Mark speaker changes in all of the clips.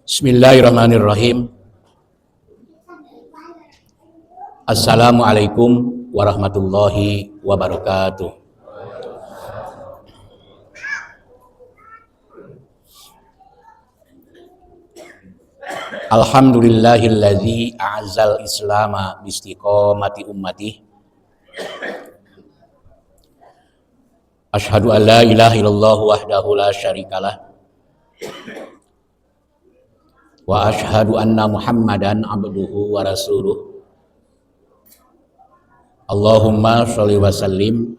Speaker 1: Bismillahirrahmanirrahim. Assalamualaikum warahmatullahi wabarakatuh. Alhamdulillahilladzi a'azzal islama biistiqomati ummati. Asyhadu an la ilaha illallah wahdahu la syarikalah. Wa asyhadu anna Muhammadan abduhu wa rasuluh. Allahumma sholli wa sallim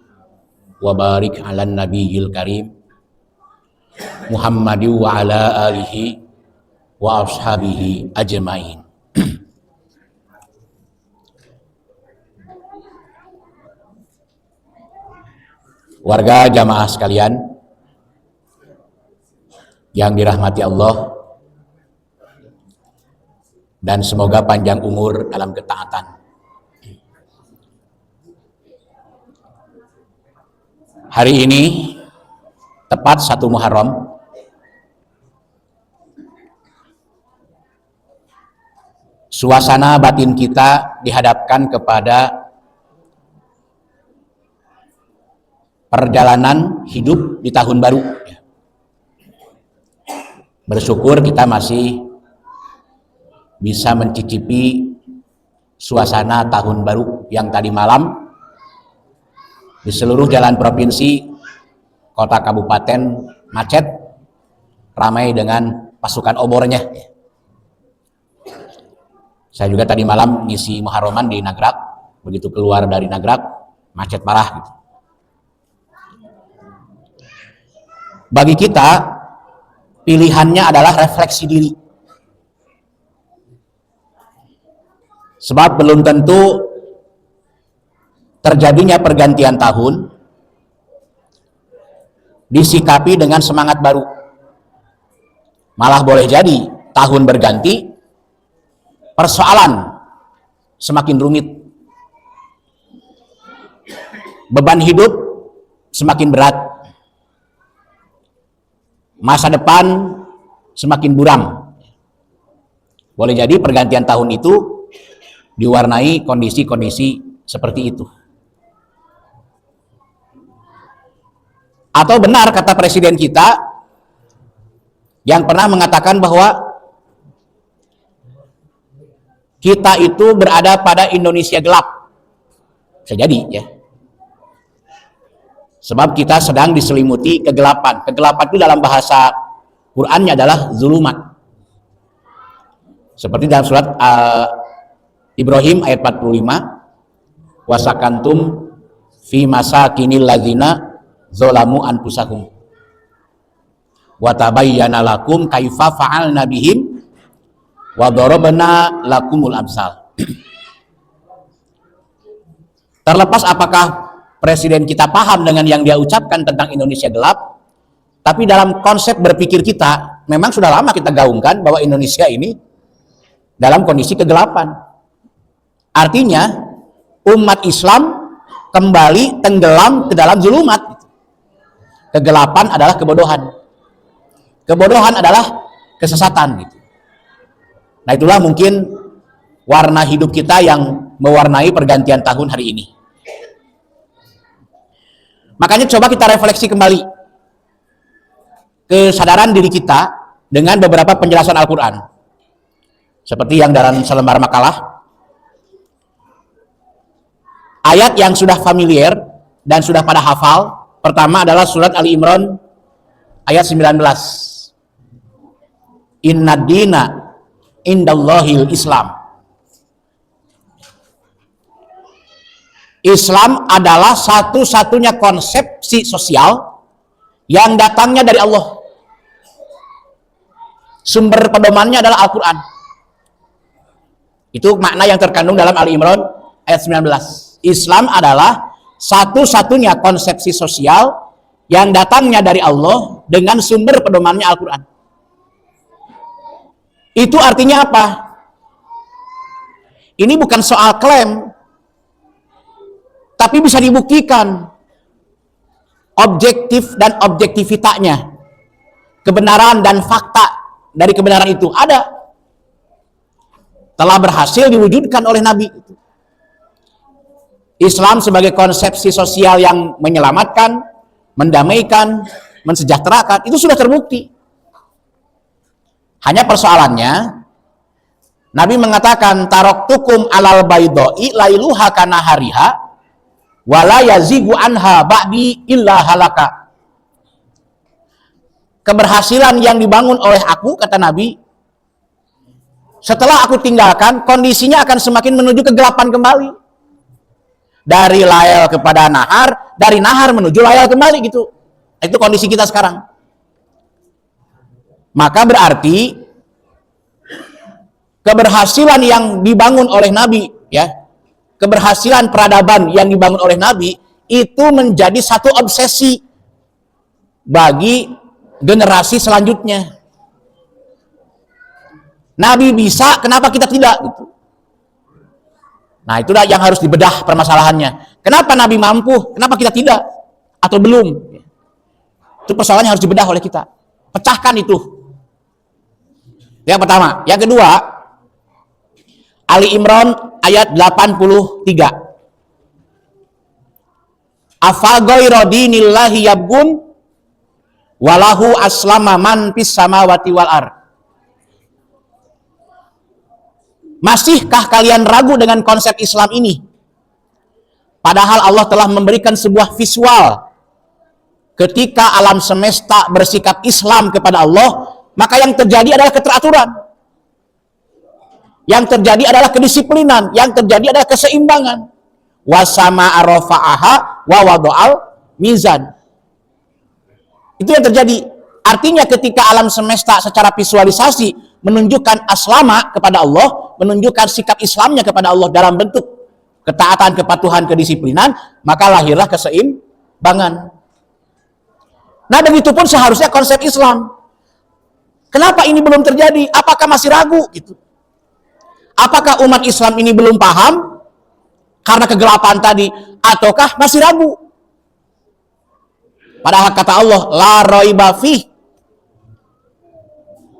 Speaker 1: wa barik ala nabiyil karim Muhammadi wa ala alihi wa ashabihi ajmain. Warga jamaah sekalian yang dirahmati Allah, dan semoga panjang umur dalam ketaatan. Hari ini tepat 1 Muharram, suasana batin kita dihadapkan kepada perjalanan hidup di tahun baru. Bersyukur kita masih bisa mencicipi suasana tahun baru yang tadi malam di seluruh jalan provinsi, kota kabupaten macet, ramai dengan pasukan obornya. Saya juga tadi malam ngisi Muharraman di Nagrak, begitu keluar dari Nagrak macet parah gitu. Bagi kita, pilihannya adalah refleksi diri. Sebab belum tentu terjadinya pergantian tahun disikapi dengan semangat baru. Malah boleh jadi tahun berganti, persoalan semakin rumit. Beban hidup semakin berat. Masa depan semakin buram. Boleh jadi pergantian tahun itu diwarnai kondisi-kondisi seperti itu. Atau benar kata presiden kita yang pernah mengatakan bahwa kita itu berada pada Indonesia gelap. Bisa jadi ya. Sebab kita sedang diselimuti kegelapan. Kegelapan itu dalam bahasa Qur'annya adalah zulumat. Seperti dalam surat Ibrahim ayat 45, wasakantum fi masakinil ladzina zalamu anfusahum wa tabayyana lakum kaifa fa'alna bihim wa darabna lakumul amsal. Terlepas apakah presiden kita paham dengan yang dia ucapkan tentang Indonesia gelap, tapi dalam konsep berpikir kita memang sudah lama kita gaungkan bahwa Indonesia ini dalam kondisi kegelapan. Artinya umat Islam kembali tenggelam ke dalam zulumat. Kegelapan adalah kebodohan. Kebodohan adalah kesesatan gitu. Nah, itulah mungkin warna hidup kita yang mewarnai pergantian tahun hari ini. Makanya coba kita refleksi kembali kesadaran diri kita dengan beberapa penjelasan Al-Quran. Seperti yang dalam selembar makalah. Ayat yang sudah familiar dan sudah pada hafal, pertama adalah surat Ali Imran ayat 19. Inna dina indallahil Islam. Islam adalah satu-satunya konsepsi sosial yang datangnya dari Allah. Sumber pedomannya adalah Al-Quran. Itu makna yang terkandung dalam Ali Imran ayat 19. Islam adalah satu-satunya konsepsi sosial yang datangnya dari Allah dengan sumber pedomannya Al-Quran. Itu artinya apa? Ini bukan soal klaim, tapi bisa dibuktikan objektif dan objektivitasnya, kebenaran dan fakta dari kebenaran itu? Ada. Telah berhasil diwujudkan oleh Nabi. Islam sebagai konsepsi sosial yang menyelamatkan, mendamaikan, mensejahterakan, itu sudah terbukti. Hanya persoalannya, Nabi mengatakan, taraktukum alal baydai lailuha kanahariha wala yazigu anha ba'di illa halaka. Keberhasilan yang dibangun oleh aku, kata Nabi, setelah aku tinggalkan, kondisinya akan semakin menuju kegelapan kembali. Dari layal kepada nahar, dari nahar menuju layal kembali gitu. Itu kondisi kita sekarang. Maka berarti keberhasilan yang dibangun oleh Nabi, ya, keberhasilan peradaban yang dibangun oleh Nabi itu menjadi satu obsesi bagi generasi selanjutnya. Nabi bisa, kenapa kita tidak? Gitu. Nah, itulah yang harus dibedah permasalahannya. Kenapa Nabi mampu, kenapa kita tidak? Atau belum? Itu persoalannya harus dibedah oleh kita. Pecahkan itu. Yang pertama. Yang kedua, Ali Imran ayat 83. Afa ghayra dinillahi yabgun walahu aslama man fis samawati wal ardh. Masihkah kalian ragu dengan konsep Islam ini? Padahal Allah telah memberikan sebuah visual. Ketika alam semesta bersikap Islam kepada Allah, maka yang terjadi adalah keteraturan. Yang terjadi adalah kedisiplinan. Yang terjadi adalah keseimbangan. Wasama arafa'aha wa wado'al mizan. Itu yang terjadi. Artinya ketika alam semesta secara visualisasi menunjukkan aslama kepada Allah, menunjukkan sikap Islamnya kepada Allah dalam bentuk ketaatan, kepatuhan, kedisiplinan, maka lahirlah keseimbangan. Nah, begitu pun seharusnya konsep Islam. Kenapa ini belum terjadi? Apakah masih ragu? Gitu. Apakah umat Islam ini belum paham karena kegelapan tadi, ataukah masih ragu? Padahal kata Allah, la raiba fih.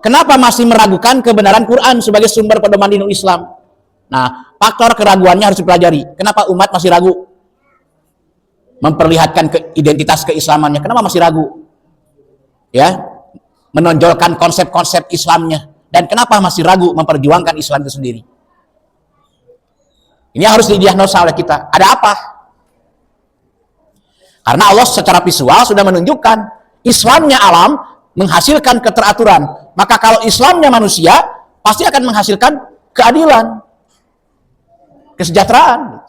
Speaker 1: Kenapa masih meragukan kebenaran Quran sebagai sumber pedoman dinul Islam? Nah, faktor keraguannya harus dipelajari. Kenapa umat masih ragu memperlihatkan identitas keislamannya? Kenapa masih ragu? Ya, menonjolkan konsep-konsep Islamnya. Dan kenapa masih ragu memperjuangkan Islam itu sendiri? Ini harus didiagnosa oleh kita. Ada apa? Karena Allah secara visual sudah menunjukkan Islamnya alam menghasilkan keteraturan. Maka kalau Islamnya manusia, pasti akan menghasilkan keadilan, kesejahteraan.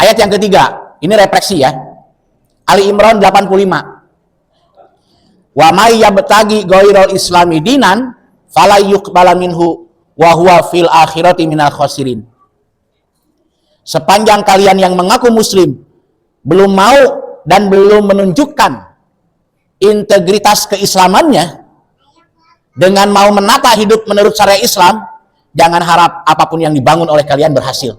Speaker 1: Ayat yang ketiga, ini refleksi ya. Ali Imran 85. Wa may yabtaghi ghairal islami dinan fala yuqbala minhu wa huwa fil akhirati minal khasirin. Sepanjang kalian yang mengaku muslim belum mau dan belum menunjukkan integritas keislamannya dengan mau menata hidup menurut syariat Islam, jangan harap apapun yang dibangun oleh kalian berhasil.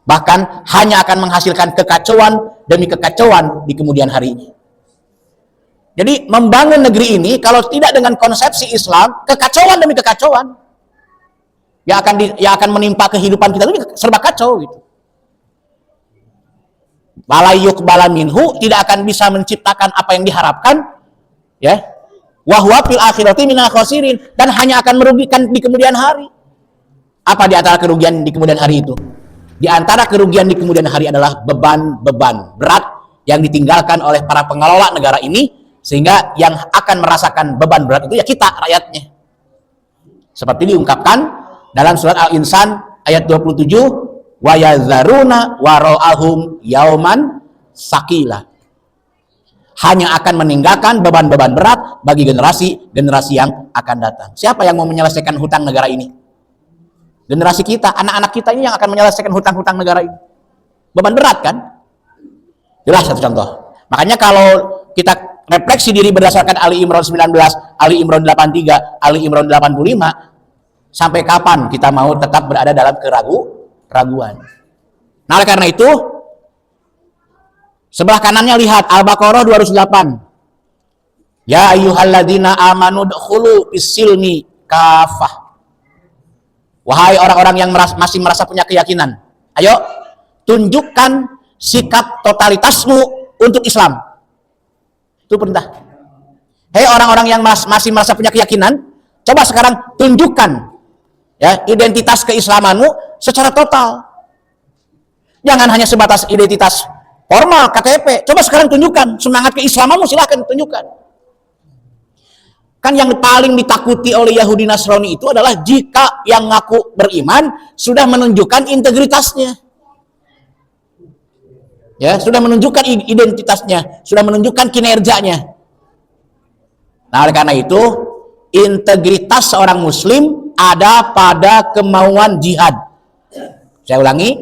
Speaker 1: Bahkan hanya akan menghasilkan kekacauan demi kekacauan di kemudian hari ini. Jadi membangun negeri ini kalau tidak dengan konsepsi Islam, kekacauan demi kekacauan yang akan menimpa kehidupan kita ini serba kacau gitu. Walayuk balaminhu, tidak akan bisa menciptakan apa yang diharapkan, ya. Wahwa fil akhirati minal khasirin, dan hanya akan merugikan di kemudian hari. Apa di antara kerugian di kemudian hari itu? Di antara kerugian di kemudian hari adalah beban-beban berat yang ditinggalkan oleh para pengelola negara ini, sehingga yang akan merasakan beban berat itu ya kita, rakyatnya. Seperti diungkapkan dalam surat Al-Insan ayat 27, wa yazaruna wara'ahum yauman sakila. Hanya akan meninggalkan beban-beban berat bagi generasi yang akan datang. Siapa yang mau menyelesaikan hutang negara ini? Generasi kita, anak-anak kita ini yang akan menyelesaikan hutang-hutang negara ini. Beban berat kan? Jelas satu contoh. Makanya kalau kita refleksi diri berdasarkan Ali Imran 19, Ali Imran 83, Ali Imran 85, sampai kapan kita mau tetap berada dalam keraguan? Nah, oleh karena itu, sebelah kanannya lihat Al-Baqarah 208. Ya ayyuhalladzina amanu dkhulu fis-silmi kafah. Wahai orang-orang yang masih merasa punya keyakinan, ayo tunjukkan sikap totalitasmu untuk Islam. Itu perintah. Hei orang-orang yang masih merasa punya keyakinan, coba sekarang tunjukkan ya identitas keislamanmu secara total. Jangan hanya sebatas identitas formal KTP. Coba sekarang tunjukkan semangat keislamanmu, silahkan tunjukkan. Kan yang paling ditakuti oleh Yahudi Nasrani itu adalah jika yang ngaku beriman sudah menunjukkan integritasnya. Ya, sudah menunjukkan identitasnya, sudah menunjukkan kinerjanya. Nah, oleh karena itu, integritas seorang muslim ada pada kemauan jihad. Saya ulangi,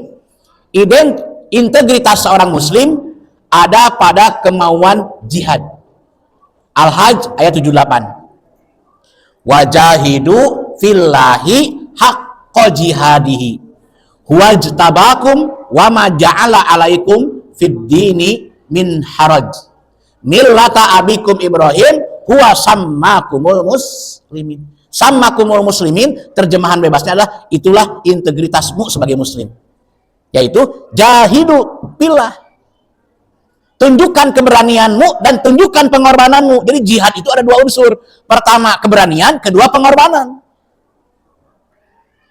Speaker 1: integritas seorang muslim ada pada kemauan jihad. Al-Hajj ayat 78. Wajahidu fillahi haqqa jihadihi huwajtabakum wa ma ja'ala alaikum fid dini min haraj millata abikum Ibrahim huwa sammakumul muslimin. Sammakumul muslimin terjemahan bebasnya adalah itulah integritasmu sebagai muslim, yaitu jahidu fillah. Tunjukkan keberanianmu dan tunjukkan pengorbananmu. Jadi jihad itu ada dua unsur. Pertama keberanian, kedua pengorbanan.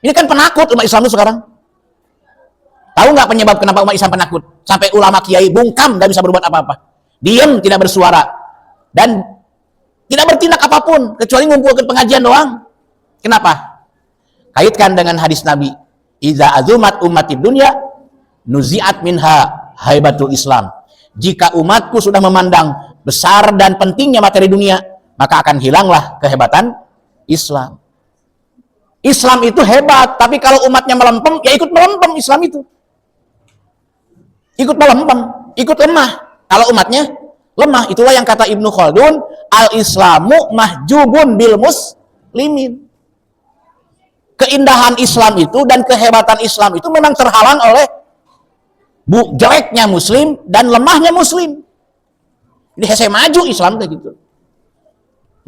Speaker 1: Ini kan penakut umat Islam itu sekarang. Tahu nggak penyebab kenapa umat Islam penakut? Sampai ulama kiai bungkam, nggak bisa berbuat apa-apa. Diam, tidak bersuara. Dan tidak bertindak apapun, kecuali ngumpulkan pengajian doang. Kenapa? Kaitkan dengan hadis Nabi. Iza azumat umatid dunya, nuzi'at minha haibatul Islam. Jika umatku sudah memandang besar dan pentingnya materi dunia, maka akan hilanglah kehebatan Islam. Islam itu hebat, tapi kalau umatnya melempem, ya ikut melempem Islam itu. Ikut melempem, ikut lemah. Kalau umatnya lemah, itulah yang kata Ibnu Khaldun, al-Islamu mahjubun bil muslimin. Keindahan Islam itu dan kehebatan Islam itu memang terhalang oleh jeleknya muslim dan lemahnya muslim. Jadi saya maju Islam kayak gitu.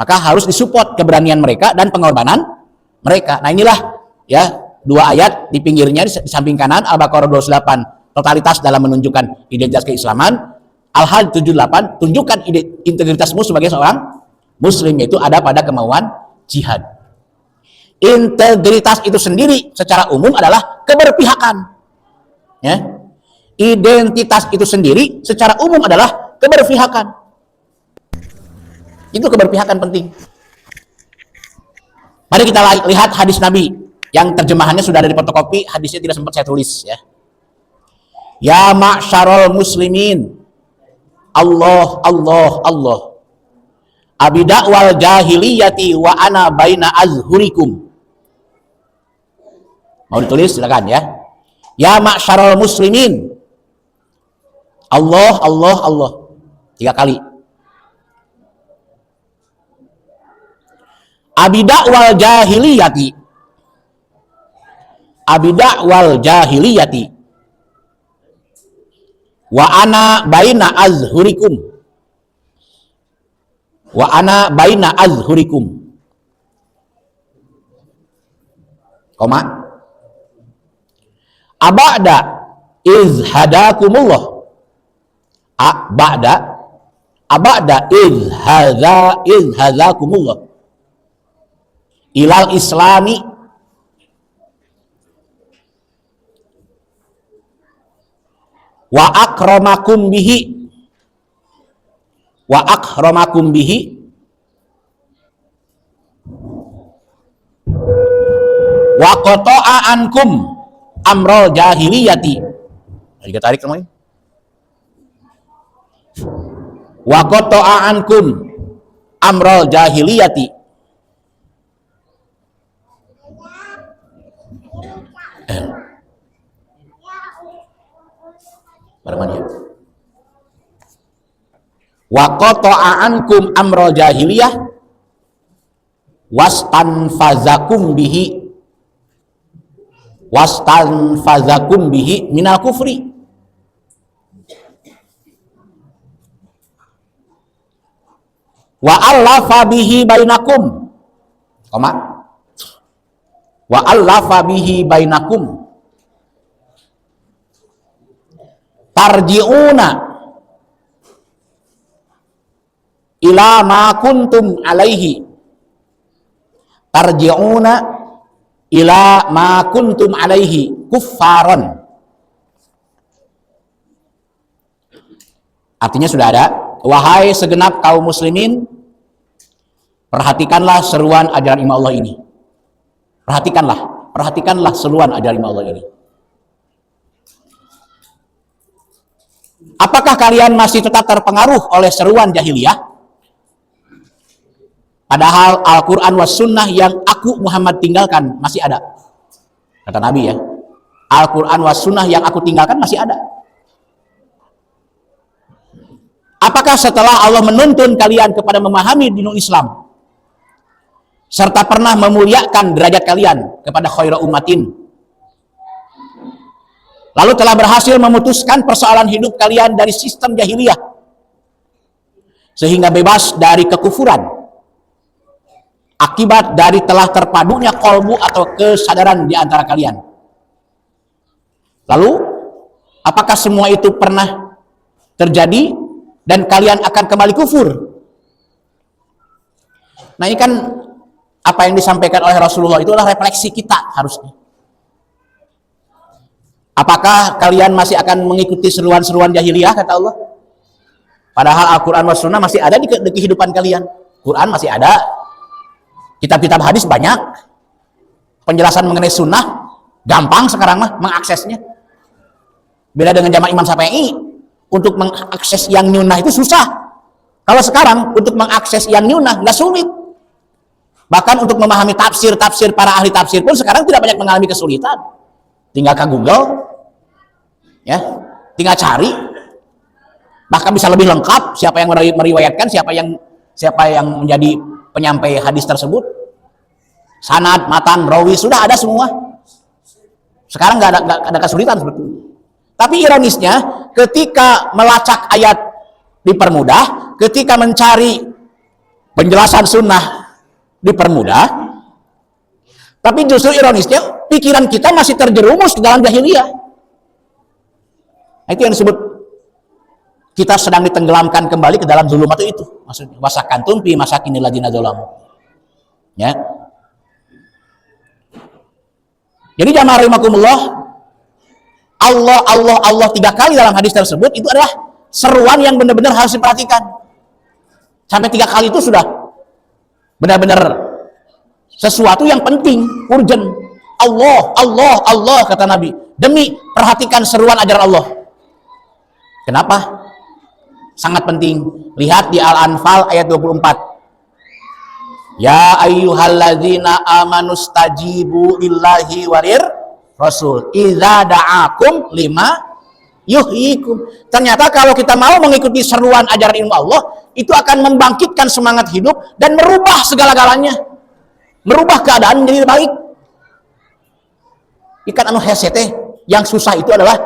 Speaker 1: Maka harus disupport keberanian mereka dan pengorbanan mereka. Nah inilah ya dua ayat di pinggirnya di samping kanan Al-Baqarah 28 totalitas dalam menunjukkan identitas keislaman. Al-Hajj 78 tunjukkan integritasmu sebagai seorang muslim, yaitu ada pada kemauan jihad. Integritas itu sendiri secara umum adalah keberpihakan. Ya. Identitas itu sendiri secara umum adalah keberpihakan. Itu keberpihakan penting. Mari kita lihat hadis Nabi yang terjemahannya sudah ada di fotokopi, hadisnya tidak sempat saya tulis ya. Ya ma'syarul muslimin, Allah Allah Allah. Abida wal jahiliyati wa ana baina azhurikum. Mau ditulis silakan ya. Ya ma'syarul muslimin, Allah, Allah, Allah. 3 kali. Abida wal jahiliyati. Abida wal jahiliyati. Wa ana baina azhurikum. Wa ana baina azhurikum. Koma. Abada izhadakumullah. Abada izhazakumullah ilal islami wa akramakum bihi wa qata'a ankum amrul jahiliyati. Kita tarik semuanya. Wa qata'a ankum amrul jahiliyati. Barangnya. Wa qata'a ankum amrul jahiliyah wastanfazakum bihi minal kufri. Wa allafa bihi bainakum, koma, wa allafa bihi bainakum, tarji'una ila ma kuntum alaihi, tarji'una ila ma kuntum alaihi kuffaran. Artinya sudah ada, wahai segenap kaum muslimin, perhatikanlah seruan ajaran imam Allah ini. Perhatikanlah seruan ajaran imam Allah ini. Apakah kalian masih tetap terpengaruh oleh seruan jahiliyah? Padahal Al-Quran was sunnah yang aku Muhammad tinggalkan masih ada. Kata Nabi ya, Al-Quran was sunnah yang aku tinggalkan masih ada. Apakah setelah Allah menuntun kalian kepada memahami dinul Islam, serta pernah memuliakan derajat kalian kepada khairu ummatin, lalu telah berhasil memutuskan persoalan hidup kalian dari sistem jahiliyah, sehingga bebas dari kekufuran, akibat dari telah terpadunya kolbu atau kesadaran di antara kalian? Lalu, apakah semua itu pernah terjadi dan kalian akan kembali kufur? Nah, ini kan apa yang disampaikan oleh Rasulullah itu adalah refleksi kita harusnya. Apakah kalian masih akan mengikuti seruan-seruan jahiliyah, kata Allah? Padahal Al-Quran was sunnah masih ada di kehidupan kalian. Quran masih ada, kitab-kitab hadis banyak, penjelasan mengenai sunnah gampang sekarang mah mengaksesnya. Beda dengan zaman Imam Syafi'i, untuk mengakses yang nyunah itu susah. Kalau sekarang untuk mengakses yang nyunah nggak sulit. Bahkan untuk memahami tafsir-tafsir para ahli tafsir pun sekarang tidak banyak mengalami kesulitan. Tinggal ke Google, ya, tinggal cari. Bahkan bisa lebih lengkap siapa yang meriwayatkan, siapa yang menjadi penyampai hadis tersebut. Sanad, matan, rawi sudah ada semua. Sekarang nggak ada kesulitan seperti itu. Tapi ironisnya, ketika melacak ayat dipermudah, ketika mencari penjelasan sunnah dipermudah, tapi justru ironisnya pikiran kita masih terjerumus ke dalam jahiliyah. Nah, itu yang disebut kita sedang ditenggelamkan kembali ke dalam zulumat itu. Maksudnya wasakantum fi masakinil ladzina dzalamu. Ya. Jadi jamaah rahimakumullah, Allah 3 kali dalam hadis tersebut itu adalah seruan yang benar-benar harus diperhatikan. Sampai 3 kali itu sudah benar-benar sesuatu yang penting, urgent. Allah kata Nabi, demi perhatikan seruan ajaran Allah. Kenapa? Sangat penting. Lihat di Al-Anfal ayat 24. Ya ayyuhalladzina amanu stajibu lillahi walir Rasul idza da'akum lima yuhyikum. Ternyata kalau kita mau mengikuti seruan ajaran ilmu Allah, itu akan membangkitkan semangat hidup dan merubah segala-galanya. Merubah keadaan menjadi baik. Ikan anu hesete yang susah itu adalah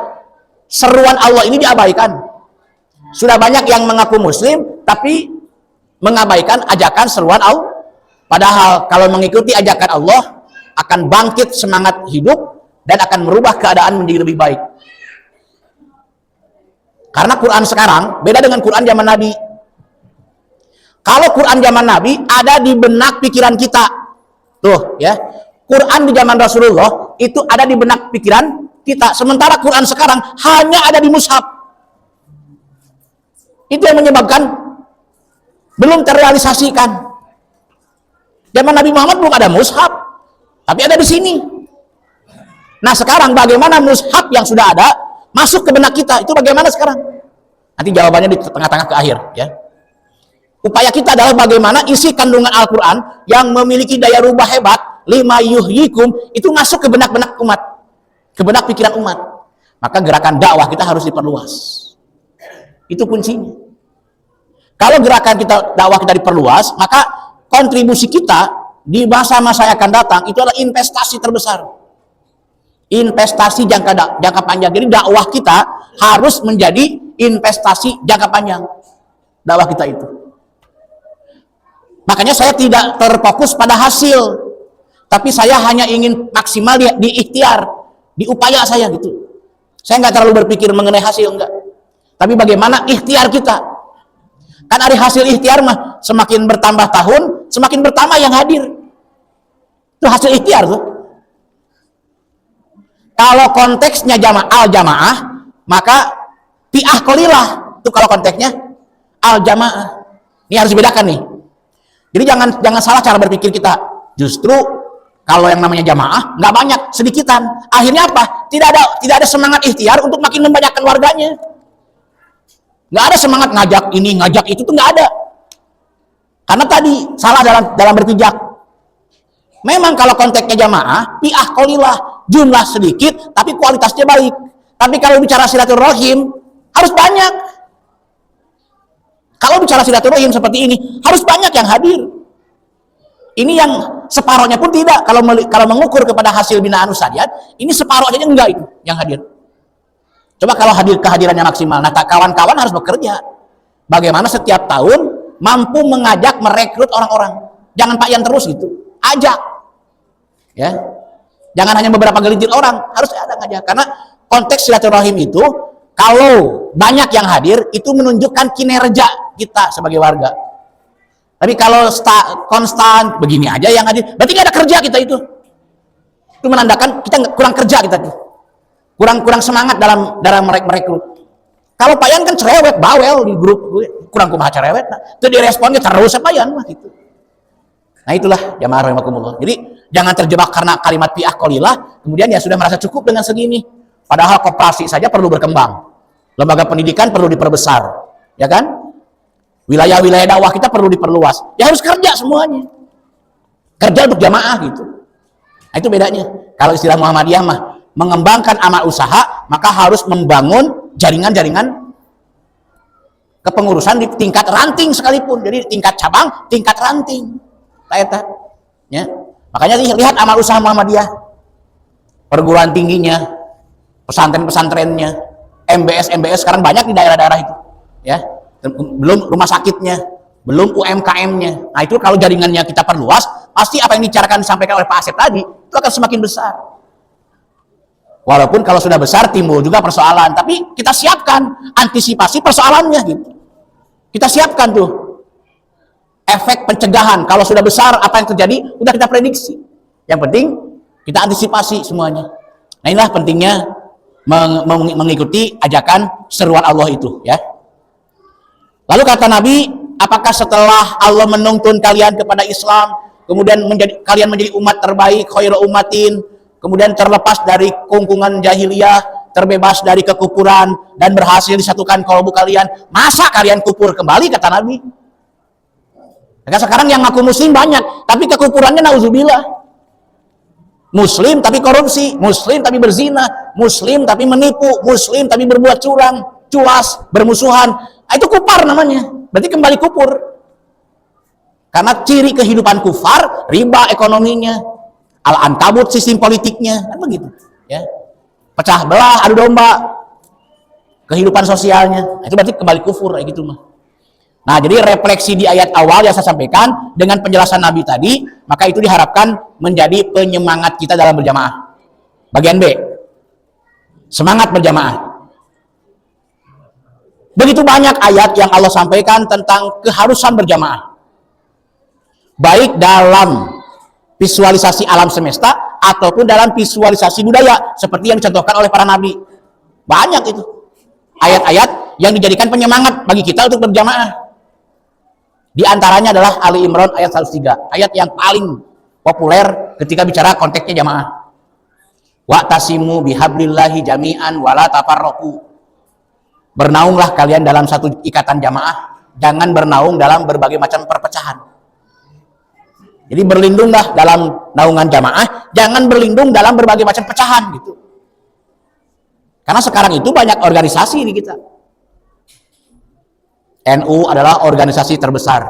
Speaker 1: seruan Allah ini diabaikan. Sudah banyak yang mengaku muslim tapi mengabaikan ajakan seruan Allah. Padahal kalau mengikuti ajakan Allah akan bangkit semangat hidup dan akan merubah keadaan menjadi lebih baik. Karena Quran sekarang beda dengan Quran zaman Nabi. Kalau Quran zaman Nabi ada di benak pikiran kita. Tuh ya. Quran di zaman Rasulullah itu ada di benak pikiran kita. Sementara Quran sekarang hanya ada di mushaf. Itu yang menyebabkan belum terrealisasikan. Zaman Nabi Muhammad belum ada mushaf, tapi ada di sini. Nah sekarang bagaimana mushaf yang sudah ada masuk ke benak kita? Itu bagaimana sekarang? Nanti jawabannya di tengah-tengah ke akhir. Ya. Upaya kita adalah bagaimana isi kandungan Al-Quran yang memiliki daya rubah hebat, lima yuhyikum, itu masuk ke benak-benak umat, ke benak pikiran umat. Maka gerakan dakwah kita harus diperluas. Itu kuncinya. Kalau gerakan kita dakwah kita diperluas, maka kontribusi kita di masa-masa yang akan datang itu adalah investasi terbesar. Investasi jangka panjang. Jadi dakwah kita harus menjadi investasi jangka panjang. Dakwah kita itu. Makanya saya tidak terfokus pada hasil, tapi saya hanya ingin maksimal di ikhtiar, di upaya saya gitu. Saya nggak terlalu berpikir mengenai hasil, enggak. Tapi bagaimana ikhtiar kita? Kan ada hasil ikhtiar mah, semakin bertambah tahun, semakin bertambah yang hadir. Itu hasil ikhtiar tuh. Kalau konteksnya jamaah, maka fi'ah qalilah. Itu kalau konteksnya al-jamaah. Ini harus dibedakan nih. Jadi jangan salah cara berpikir kita. Justru kalau yang namanya jamaah nggak banyak, sedikitan. Akhirnya apa? Tidak ada semangat ikhtiar untuk makin membanyakkan warganya. Nggak ada semangat ngajak ini, ngajak itu tuh nggak ada. Karena tadi salah dalam berpijak. Memang kalau konteksnya jamaah, fi'ah qalilah, jumlah sedikit tapi kualitasnya baik. Tapi kalau bicara silaturahim harus banyak. Kalau bicara silaturahim seperti ini harus banyak yang hadir. Ini yang separohnya pun tidak. Kalau mengukur kepada hasil binaan Ustadziyat, ini separoh aja enggak itu yang hadir. Coba kalau kehadirannya maksimal. Nah, kawan-kawan harus bekerja. Bagaimana setiap tahun mampu mengajak, merekrut orang-orang. Jangan Pak Yan terus gitu. Ajak. Ya. Jangan hanya beberapa gelintir orang, harus ada ngajak. Karena konteks silaturahim itu kalau banyak yang hadir itu menunjukkan kinerja kita sebagai warga. Tapi kalau konstan begini aja yang hadir, berarti nggak ada kerja kita itu. Itu menandakan kita kurang kerja kita tuh. Kurang semangat dalam merekrut. Kalau Pak Yan kan cerewet, bawel di grup, kurang kumaha cerewet. Nah, itu diresponnya terus Pak Yan mah gitu. Nah itulah jamaah rahimakumullah. Jadi jangan terjebak karena kalimat fi'ah qalilah, kemudian ya sudah merasa cukup dengan segini. Padahal koperasi saja perlu berkembang. Lembaga pendidikan perlu diperbesar, ya kan? Wilayah-wilayah dakwah kita perlu diperluas. Ya harus kerja semuanya. Kerja untuk jamaah gitu. Nah itu bedanya. Kalau istilah Muhammadiyah mah mengembangkan amal usaha, maka harus membangun jaringan-jaringan kepengurusan di tingkat ranting sekalipun. Jadi tingkat cabang, tingkat ranting. Ya. Makanya lihat amal usaha Muhammadiyah, perguruan tingginya, pesantren-pesantrennya, MBS sekarang banyak di daerah-daerah itu, ya. Belum rumah sakitnya, belum UMKM-nya. Nah itu kalau jaringannya kita perluas, pasti apa yang disampaikan oleh Pak Asep tadi itu akan semakin besar. Walaupun kalau sudah besar timbul juga persoalan, tapi kita siapkan antisipasi persoalannya gitu. Kita siapkan tuh efek pencegahan. Kalau sudah besar apa yang terjadi udah kita prediksi. Yang penting kita antisipasi semuanya. Nah inilah pentingnya mengikuti ajakan seruan Allah itu, ya. Lalu kata Nabi, apakah setelah Allah menuntun kalian kepada Islam, kemudian kalian menjadi umat terbaik, khairu ummatin, kemudian terlepas dari kungkungan jahiliyah, terbebas dari kekufuran dan berhasil disatukan kalbu kalian, masa kalian kufur kembali, kata Nabi. Maka sekarang yang ngaku muslim banyak, tapi kekufurannya nauzubillah. Muslim tapi korupsi, muslim tapi berzina, muslim tapi menipu, muslim tapi berbuat curang, culas, bermusuhan. Itu kufar namanya. Berarti kembali kufur. Karena ciri kehidupan kufar, riba ekonominya, al-ankabut sistem politiknya, kan begitu, ya. Pecah belah, adu domba kehidupan sosialnya. Itu berarti kembali kufur kayak gitu mah. Nah, jadi refleksi di ayat awal yang saya sampaikan dengan penjelasan Nabi tadi, maka itu diharapkan menjadi penyemangat kita dalam berjamaah. Bagian B, semangat berjamaah. Begitu banyak ayat yang Allah sampaikan tentang keharusan berjamaah. Baik dalam visualisasi alam semesta ataupun dalam visualisasi budaya seperti yang dicontohkan oleh para nabi. Banyak itu ayat-ayat yang dijadikan penyemangat bagi kita untuk berjamaah. Di antaranya adalah Ali Imran ayat 103, ayat yang paling populer ketika bicara konteksnya jamaah. Wa'tasimu bihablillahi jami'an wala tafarraqu. Bernaunglah kalian dalam satu ikatan jamaah, jangan bernaung dalam berbagai macam perpecahan. Jadi berlindunglah dalam naungan jamaah, jangan berlindung dalam berbagai macam pecahan gitu. Karena sekarang itu banyak organisasi di kita. NU adalah organisasi terbesar.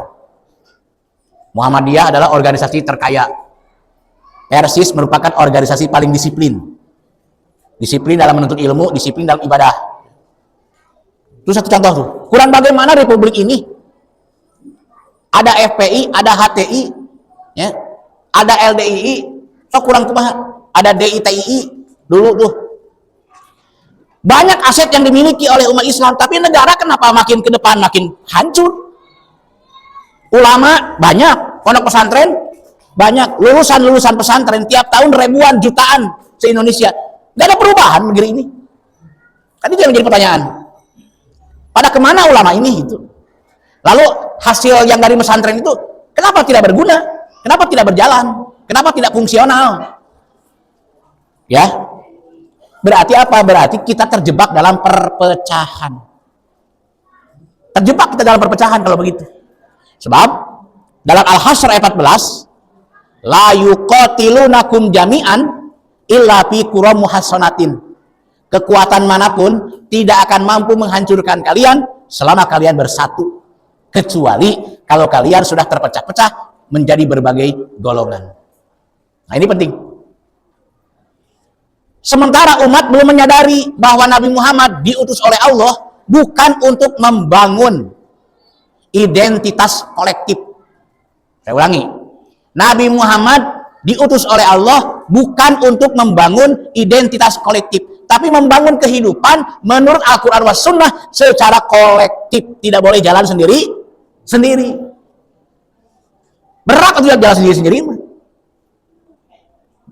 Speaker 1: Muhammadiyah adalah organisasi terkaya. Persis merupakan organisasi paling disiplin. Disiplin dalam menuntut ilmu, disiplin dalam ibadah. Itu satu contoh tuh. Kurang bagaimana republik ini? ada FPI, ada HTI, ya, ada LDII, so kurang kumaha, ada DITII dulu tuh. Banyak aset yang dimiliki oleh umat Islam, tapi negara kenapa makin ke depan makin hancur? Ulama banyak, pondok pesantren banyak, lulusan pesantren tiap tahun ribuan jutaan se-Indonesia. Gak ada perubahan negeri ini. Kan itu yang menjadi pertanyaan. Pada kemana ulama ini itu? Lalu hasil yang dari pesantren itu kenapa tidak berguna? Kenapa tidak berjalan? Kenapa tidak fungsional? Ya, berarti apa? Berarti kita terjebak dalam perpecahan. Terjebak kita dalam perpecahan kalau begitu. Sebab dalam Al-Hasyr ayat 14, la yuqatilunakum jami'an illa fi qura muhassanatin. Kekuatan manapun tidak akan mampu menghancurkan kalian selama kalian bersatu, kecuali kalau kalian sudah terpecah-pecah menjadi berbagai golongan. Nah, ini penting. Sementara umat belum menyadari bahwa Nabi Muhammad diutus oleh Allah bukan untuk membangun identitas kolektif. Saya ulangi. Nabi Muhammad diutus oleh Allah bukan untuk membangun identitas kolektif, tapi membangun kehidupan menurut Al-Quran was Sunnah secara kolektif. Tidak boleh jalan sendiri. Berat atau jalan sendiri?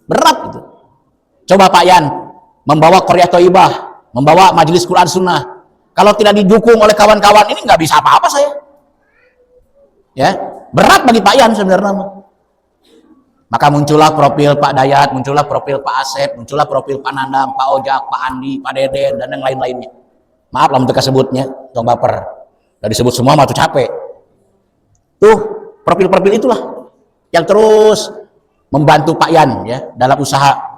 Speaker 1: Berat itu. Coba Pak Yan membawa Qaryah Thayyibah, membawa Majelis Quran Sunnah. Kalau tidak didukung oleh kawan-kawan ini nggak bisa apa-apa saya. Ya, berat bagi Pak Yan sebenarnya. Maka muncullah profil Pak Dayat, muncullah profil Pak Asep, muncullah profil Pak Nandang, Pak Ojak, Pak Andi, Pak Deden, dan yang lain-lainnya. Maaf lah untuk sebutnya, tong baper. Udah disebut semua mah tuh capek. Tuh, profil-profil itulah yang terus membantu Pak Yan ya dalam usaha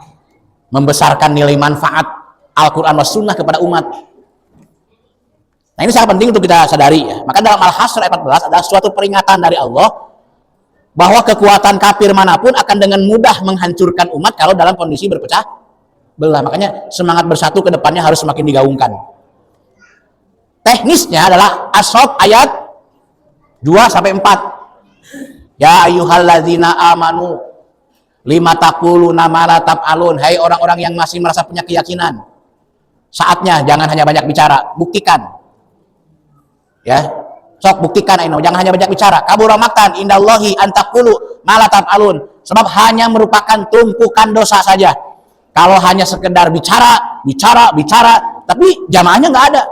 Speaker 1: membesarkan nilai manfaat Al-Quran was Sunnah kepada umat. Nah, ini sangat penting untuk kita sadari ya. Maka dalam Al-Hasyr ayat 14 adalah suatu peringatan dari Allah bahwa kekuatan kafir manapun akan dengan mudah menghancurkan umat kalau dalam kondisi berpecah belah. Makanya semangat bersatu ke depannya harus semakin digaungkan. Teknisnya adalah As-Saff ayat 2-4. Ya ayyuhalladzina amanu lima taquluna ma la taf'alun. Hai orang-orang yang masih merasa punya keyakinan. Saatnya jangan hanya banyak bicara, buktikan. Ya. Sok buktikan ini, jangan hanya banyak bicara. Kabura maqtan indallahi an taqulu ma la taf'alun. Sebab hanya merupakan tumpukan dosa saja. Kalau hanya sekedar bicara, tapi jamaahnya nggak ada.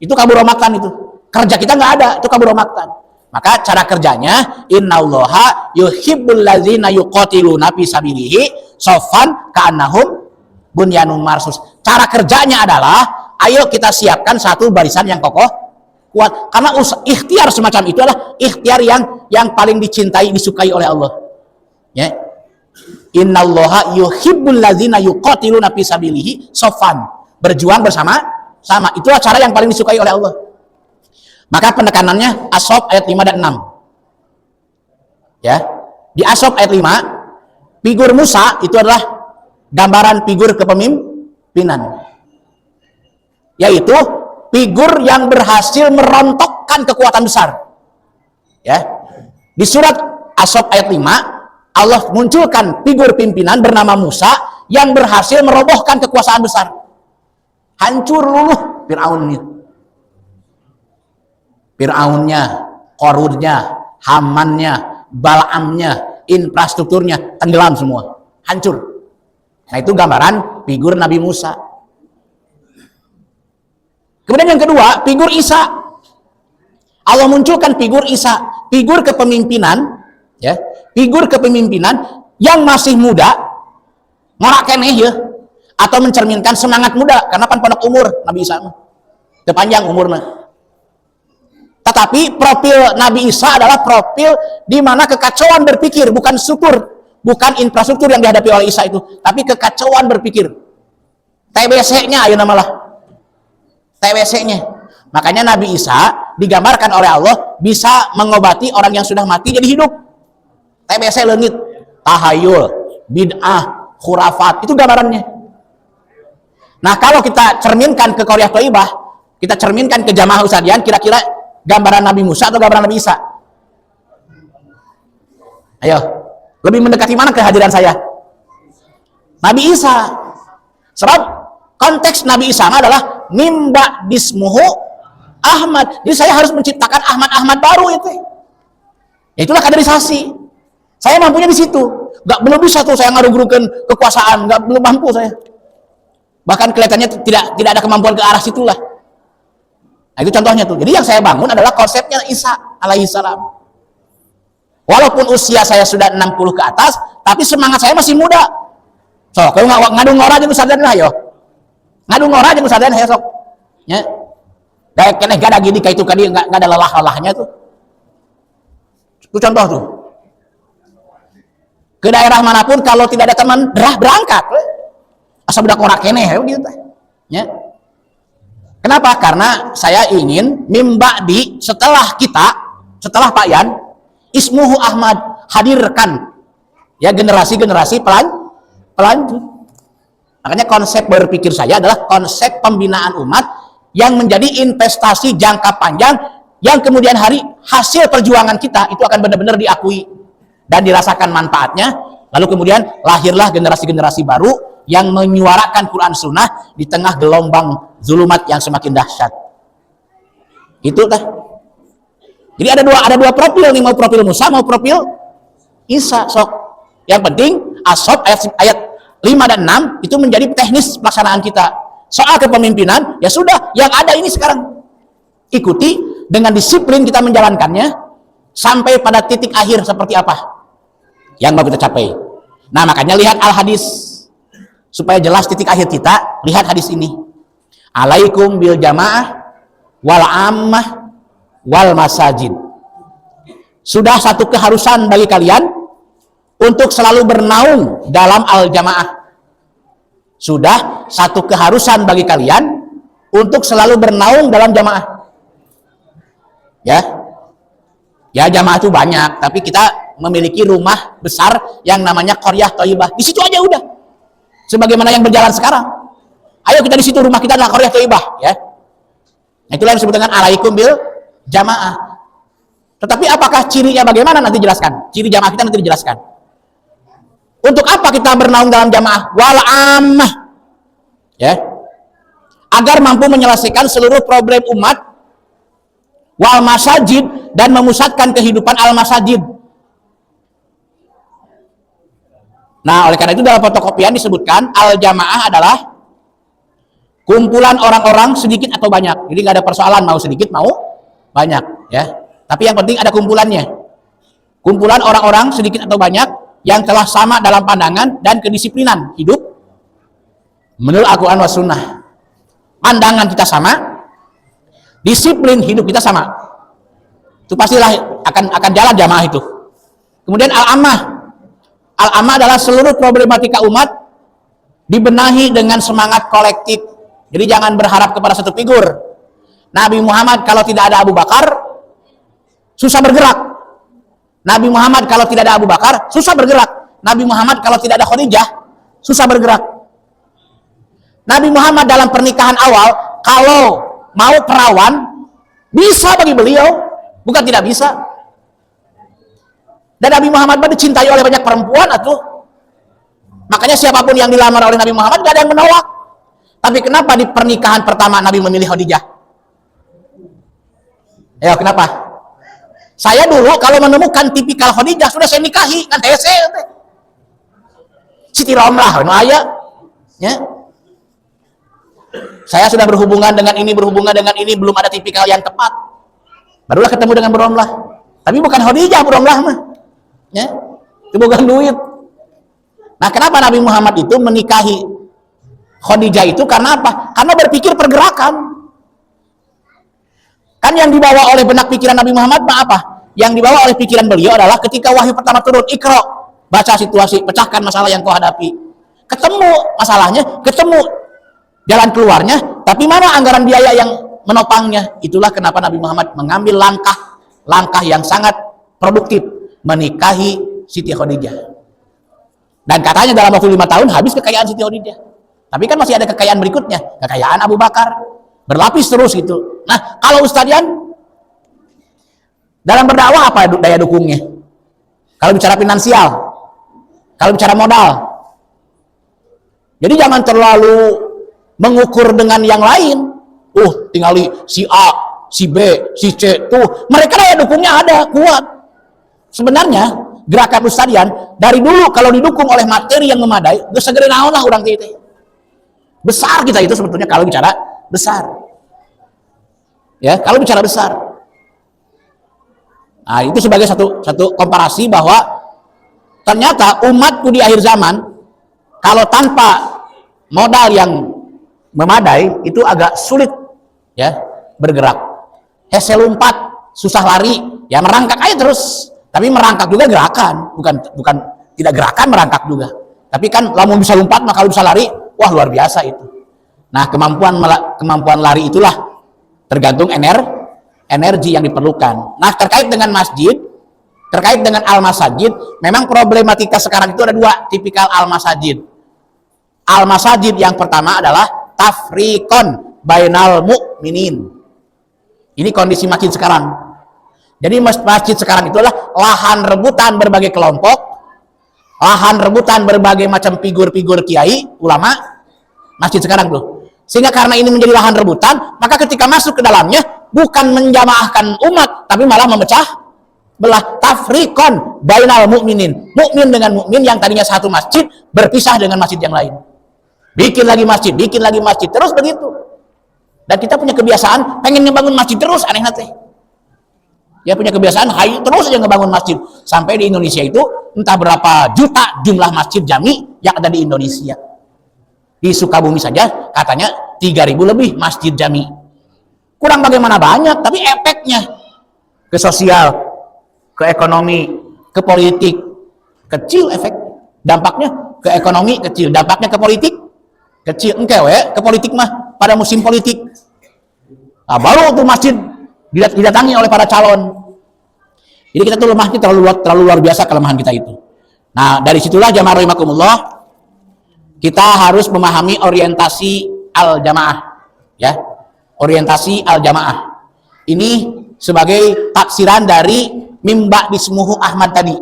Speaker 1: Itu kabura maqtan itu. Kerja kita nggak ada, itu kabura maqtan. Maka cara kerjanya innallaha yuhibbul ladzina yuqatiluna fi sabilihi shaffan ka'annahum bunyanun marsus. Cara kerjanya adalah ayo kita siapkan satu barisan yang kokoh kuat, karena ikhtiar semacam itu adalah ikhtiar yang paling dicintai, disukai oleh Allah. Ya. Innallaha yuhibbul ladzina yuqatiluna fi sabilihi shaffan. Berjuang bersama-sama. Itulah cara yang paling disukai oleh Allah. Maka penekanannya As-Saff ayat 5 dan 6. Ya. Di As-Saff ayat 5, figur Musa itu adalah gambaran figur kepemimpinan. Yaitu figur yang berhasil merontokkan kekuatan besar. Ya. Di surat As-Saff ayat 5, Allah munculkan figur pimpinan bernama Musa yang berhasil merobohkan kekuasaan besar. Hancur luluh Fir'aunnya, Qarunnya, Hamannya, Bal'amnya, infrastrukturnya tenggelam semua, hancur. Nah, itu gambaran figur Nabi Musa. Kemudian yang kedua, figur Isa. Allah munculkan figur Isa, figur kepemimpinan, ya, figur kepemimpinan yang masih muda, ngorak keneh ya, atau mencerminkan semangat muda, karena pan pondok umur Nabi Isa mah. Panjang umurnya. Tetapi profil Nabi Isa adalah profil di mana kekacauan berpikir, bukan infrastruktur yang dihadapi oleh Isa itu, tapi kekacauan berpikir. TBC-nya ayo namalah. TBC-nya. Makanya Nabi Isa digambarkan oleh Allah bisa mengobati orang yang sudah mati jadi hidup. TBC leungit, tahayul, bid'ah, khurafat, itu gambarannya. Nah, kalau kita cerminkan ke Qaryah Thayyibah, kita cerminkan ke jamaah usadian, kira-kira gambaran Nabi Musa atau gambaran Nabi Isa? Ayo, lebih mendekati mana kehadiran saya? Nabi Isa. Sebab konteks Nabi Isa adalah mimba dismuhu Ahmad. Jadi saya harus menciptakan Ahmad baru itu. Ya, itulah kaderisasi. Saya mampunya di situ. Belum bisa tuh saya ngaruh-nguruhkan kekuasaan, belum mampu saya. Bahkan kelihatannya tidak ada kemampuan ke arah situlah. Nah, itu contohnya tuh. Jadi yang saya bangun adalah konsepnya Isa alaihissalam. Walaupun usia saya sudah 60 ke atas, tapi semangat saya masih muda. So, kalau ngadu ngora jeung sadan lah yo. Ngadu ngora jeung sadan ya sok. Nya. Da keneh gada gini ka itu ka dieu enggak ada lelah-lelahnya tuh. Itu contoh tuh. Ke daerah manapun kalau tidak ada teman, berangkat. Asa budak ora keneh gitu teh. Nya. Kenapa? Karena saya ingin mimba di setelah Pak Yan, ismuhu Ahmad, hadirkan ya generasi-generasi pelanjut. Makanya konsep berpikir saya adalah konsep pembinaan umat yang menjadi investasi jangka panjang yang kemudian hari hasil perjuangan kita itu akan benar-benar diakui dan dirasakan manfaatnya. Lalu kemudian lahirlah generasi-generasi baru yang menyuarakan Quran Sunnah di tengah gelombang zulumat yang semakin dahsyat. Itu tah. Jadi ada dua profil nih, mau profil Musa, mau profil Isa. Sok. Yang penting As-Saff ayat 5 dan 6 itu menjadi teknis pelaksanaan kita. Soal kepemimpinan ya sudah, yang ada ini sekarang ikuti dengan disiplin kita menjalankannya sampai pada titik akhir seperti apa yang mau kita capai. Nah, makanya lihat al-hadis supaya jelas titik akhir kita. Lihat hadis ini. Alaikum bil jamaah wal ammah wal masajid. Sudah satu keharusan bagi kalian untuk selalu bernaung dalam al-jamaah. Sudah satu keharusan bagi kalian untuk selalu bernaung dalam jamaah. Ya jamaah itu banyak, tapi kita memiliki rumah besar yang namanya Qaryah Thayyibah. Di situ aja udah. Sebagaimana yang berjalan sekarang. Ayo kita di situ, rumah kita adalah Qaryah Thayyibah, ya. Nah, itulah yang disebut dengan alaikum bil jamaah. Tetapi apakah cirinya bagaimana nanti jelaskan. Ciri jamaah kita nanti dijelaskan. Untuk apa kita bernaung dalam jamaah? Wal ammah. Ya. Agar mampu menyelesaikan seluruh problem umat. Wal masajid, dan memusatkan kehidupan al masajid. Nah, oleh karena itu dalam fotokopian disebutkan al jamaah adalah kumpulan orang-orang sedikit atau banyak. Jadi nggak ada persoalan mau sedikit mau banyak, ya. Tapi yang penting ada kumpulannya. Kumpulan orang-orang sedikit atau banyak yang telah sama dalam pandangan dan kedisiplinan hidup menurut Al-Quran was Sunnah. Pandangan kita sama, disiplin hidup kita sama. Itu pastilah akan jalan jamaah itu. Kemudian al-ammah. Al-ammah adalah seluruh problematika umat dibenahi dengan semangat kolektif. Jadi jangan berharap kepada satu figur. Nabi Muhammad kalau tidak ada Abu Bakar susah bergerak. Nabi Muhammad kalau tidak ada Abu Bakar susah bergerak. Nabi Muhammad kalau tidak ada Khadijah susah bergerak. Nabi Muhammad dalam pernikahan awal kalau mau perawan bisa bagi beliau, bukan tidak bisa. Dan Nabi Muhammad dicintai oleh banyak perempuan atuh. Makanya siapapun yang dilamar oleh Nabi Muhammad gak ada yang menolak. Tapi kenapa di pernikahan pertama Nabi memilih Khadijah? Ya kenapa? Saya dulu kalau menemukan tipikal Khadijah sudah saya nikahi kan hese. Siti Romlah nu aya. Ya. Saya sudah berhubungan dengan ini belum ada tipikal yang tepat. Barulah ketemu dengan Bu Romlah. Tapi bukan Khadijah Bu Romlah mah. Ya. Itu bukan duit. Nah, kenapa Nabi Muhammad itu menikahi Khadijah itu karena apa? Karena berpikir pergerakan. Kan yang dibawa oleh benak pikiran Nabi Muhammad apa? Yang dibawa oleh pikiran beliau adalah ketika wahyu pertama turun, Iqra, baca situasi, pecahkan masalah yang kau hadapi. Ketemu masalahnya, ketemu jalan keluarnya, tapi mana anggaran biaya yang menopangnya? Itulah kenapa Nabi Muhammad mengambil langkah yang sangat produktif, menikahi Siti Khadijah. Dan katanya dalam waktu 5 tahun habis kekayaan Siti Khadijah. Tapi kan masih ada kekayaan berikutnya, kekayaan Abu Bakar, berlapis terus gitu. Nah, kalau Ustadz Yan dalam berdakwah apa daya dukungnya? Kalau bicara finansial, kalau bicara modal. Jadi jangan terlalu mengukur dengan yang lain. Tinggali si A, si B, si C, tuh mereka ya dukungnya ada kuat. Sebenarnya gerakan Ustadian dari dulu kalau didukung oleh materi yang memadai, geus segede naon lah urang teh. Besar kita itu sebetulnya kalau bicara besar. Ya, kalau bicara besar. Nah, itu sebagai satu komparasi bahwa ternyata umatku di akhir zaman kalau tanpa modal yang memadai itu agak sulit ya bergerak. Hese lompat, susah lari, ya merangkak aja terus. Tapi merangkak juga gerakan, bukan tidak gerakan, merangkak juga. Tapi kan lamun bisa lompat maka kalau bisa lari, wah luar biasa itu. Nah, kemampuan lari itulah tergantung energi yang diperlukan. Nah, terkait dengan masjid, terkait dengan al-masajid, memang problematika sekarang itu ada dua tipikal al-masajid. Al-masajid yang pertama adalah tafriqon bainal mu'minin. Ini kondisi masjid sekarang. Jadi masjid sekarang itu adalah lahan rebutan berbagai kelompok, lahan rebutan berbagai macam figur-figur kiai, ulama, masjid sekarang tuh. Sehingga karena ini menjadi lahan rebutan, maka ketika masuk ke dalamnya bukan menjamaahkan umat, tapi malah memecah belah. Tafriqon bainal mu'minin. Mukmin dengan mukmin yang tadinya satu masjid berpisah dengan masjid yang lain. Bikin lagi masjid, terus begitu. Dan kita punya kebiasaan pengen ngebangun masjid terus, aneh teh. Ya punya kebiasaan hayu terus aja ngebangun masjid. Sampai di Indonesia itu entah berapa juta jumlah masjid jami yang ada di Indonesia. Di Sukabumi saja katanya 3.000 lebih masjid jami. Kurang bagaimana banyak, tapi efeknya ke sosial, ke ekonomi, ke politik kecil efek. Dampaknya ke ekonomi kecil, dampaknya ke politik kecil. Engke ke politik mah pada musim politik. Nah, baru tuh masjid didatangi oleh para calon. Jadi kita tuh lemahnya terlalu luar biasa kelemahan kita itu. Nah, dari situlah jamaah rahimakumullah kita harus memahami orientasi al-jamaah ya. Orientasi al-jamaah. Ini sebagai tafsiran dari mimba dismuhu Ahmad tadi.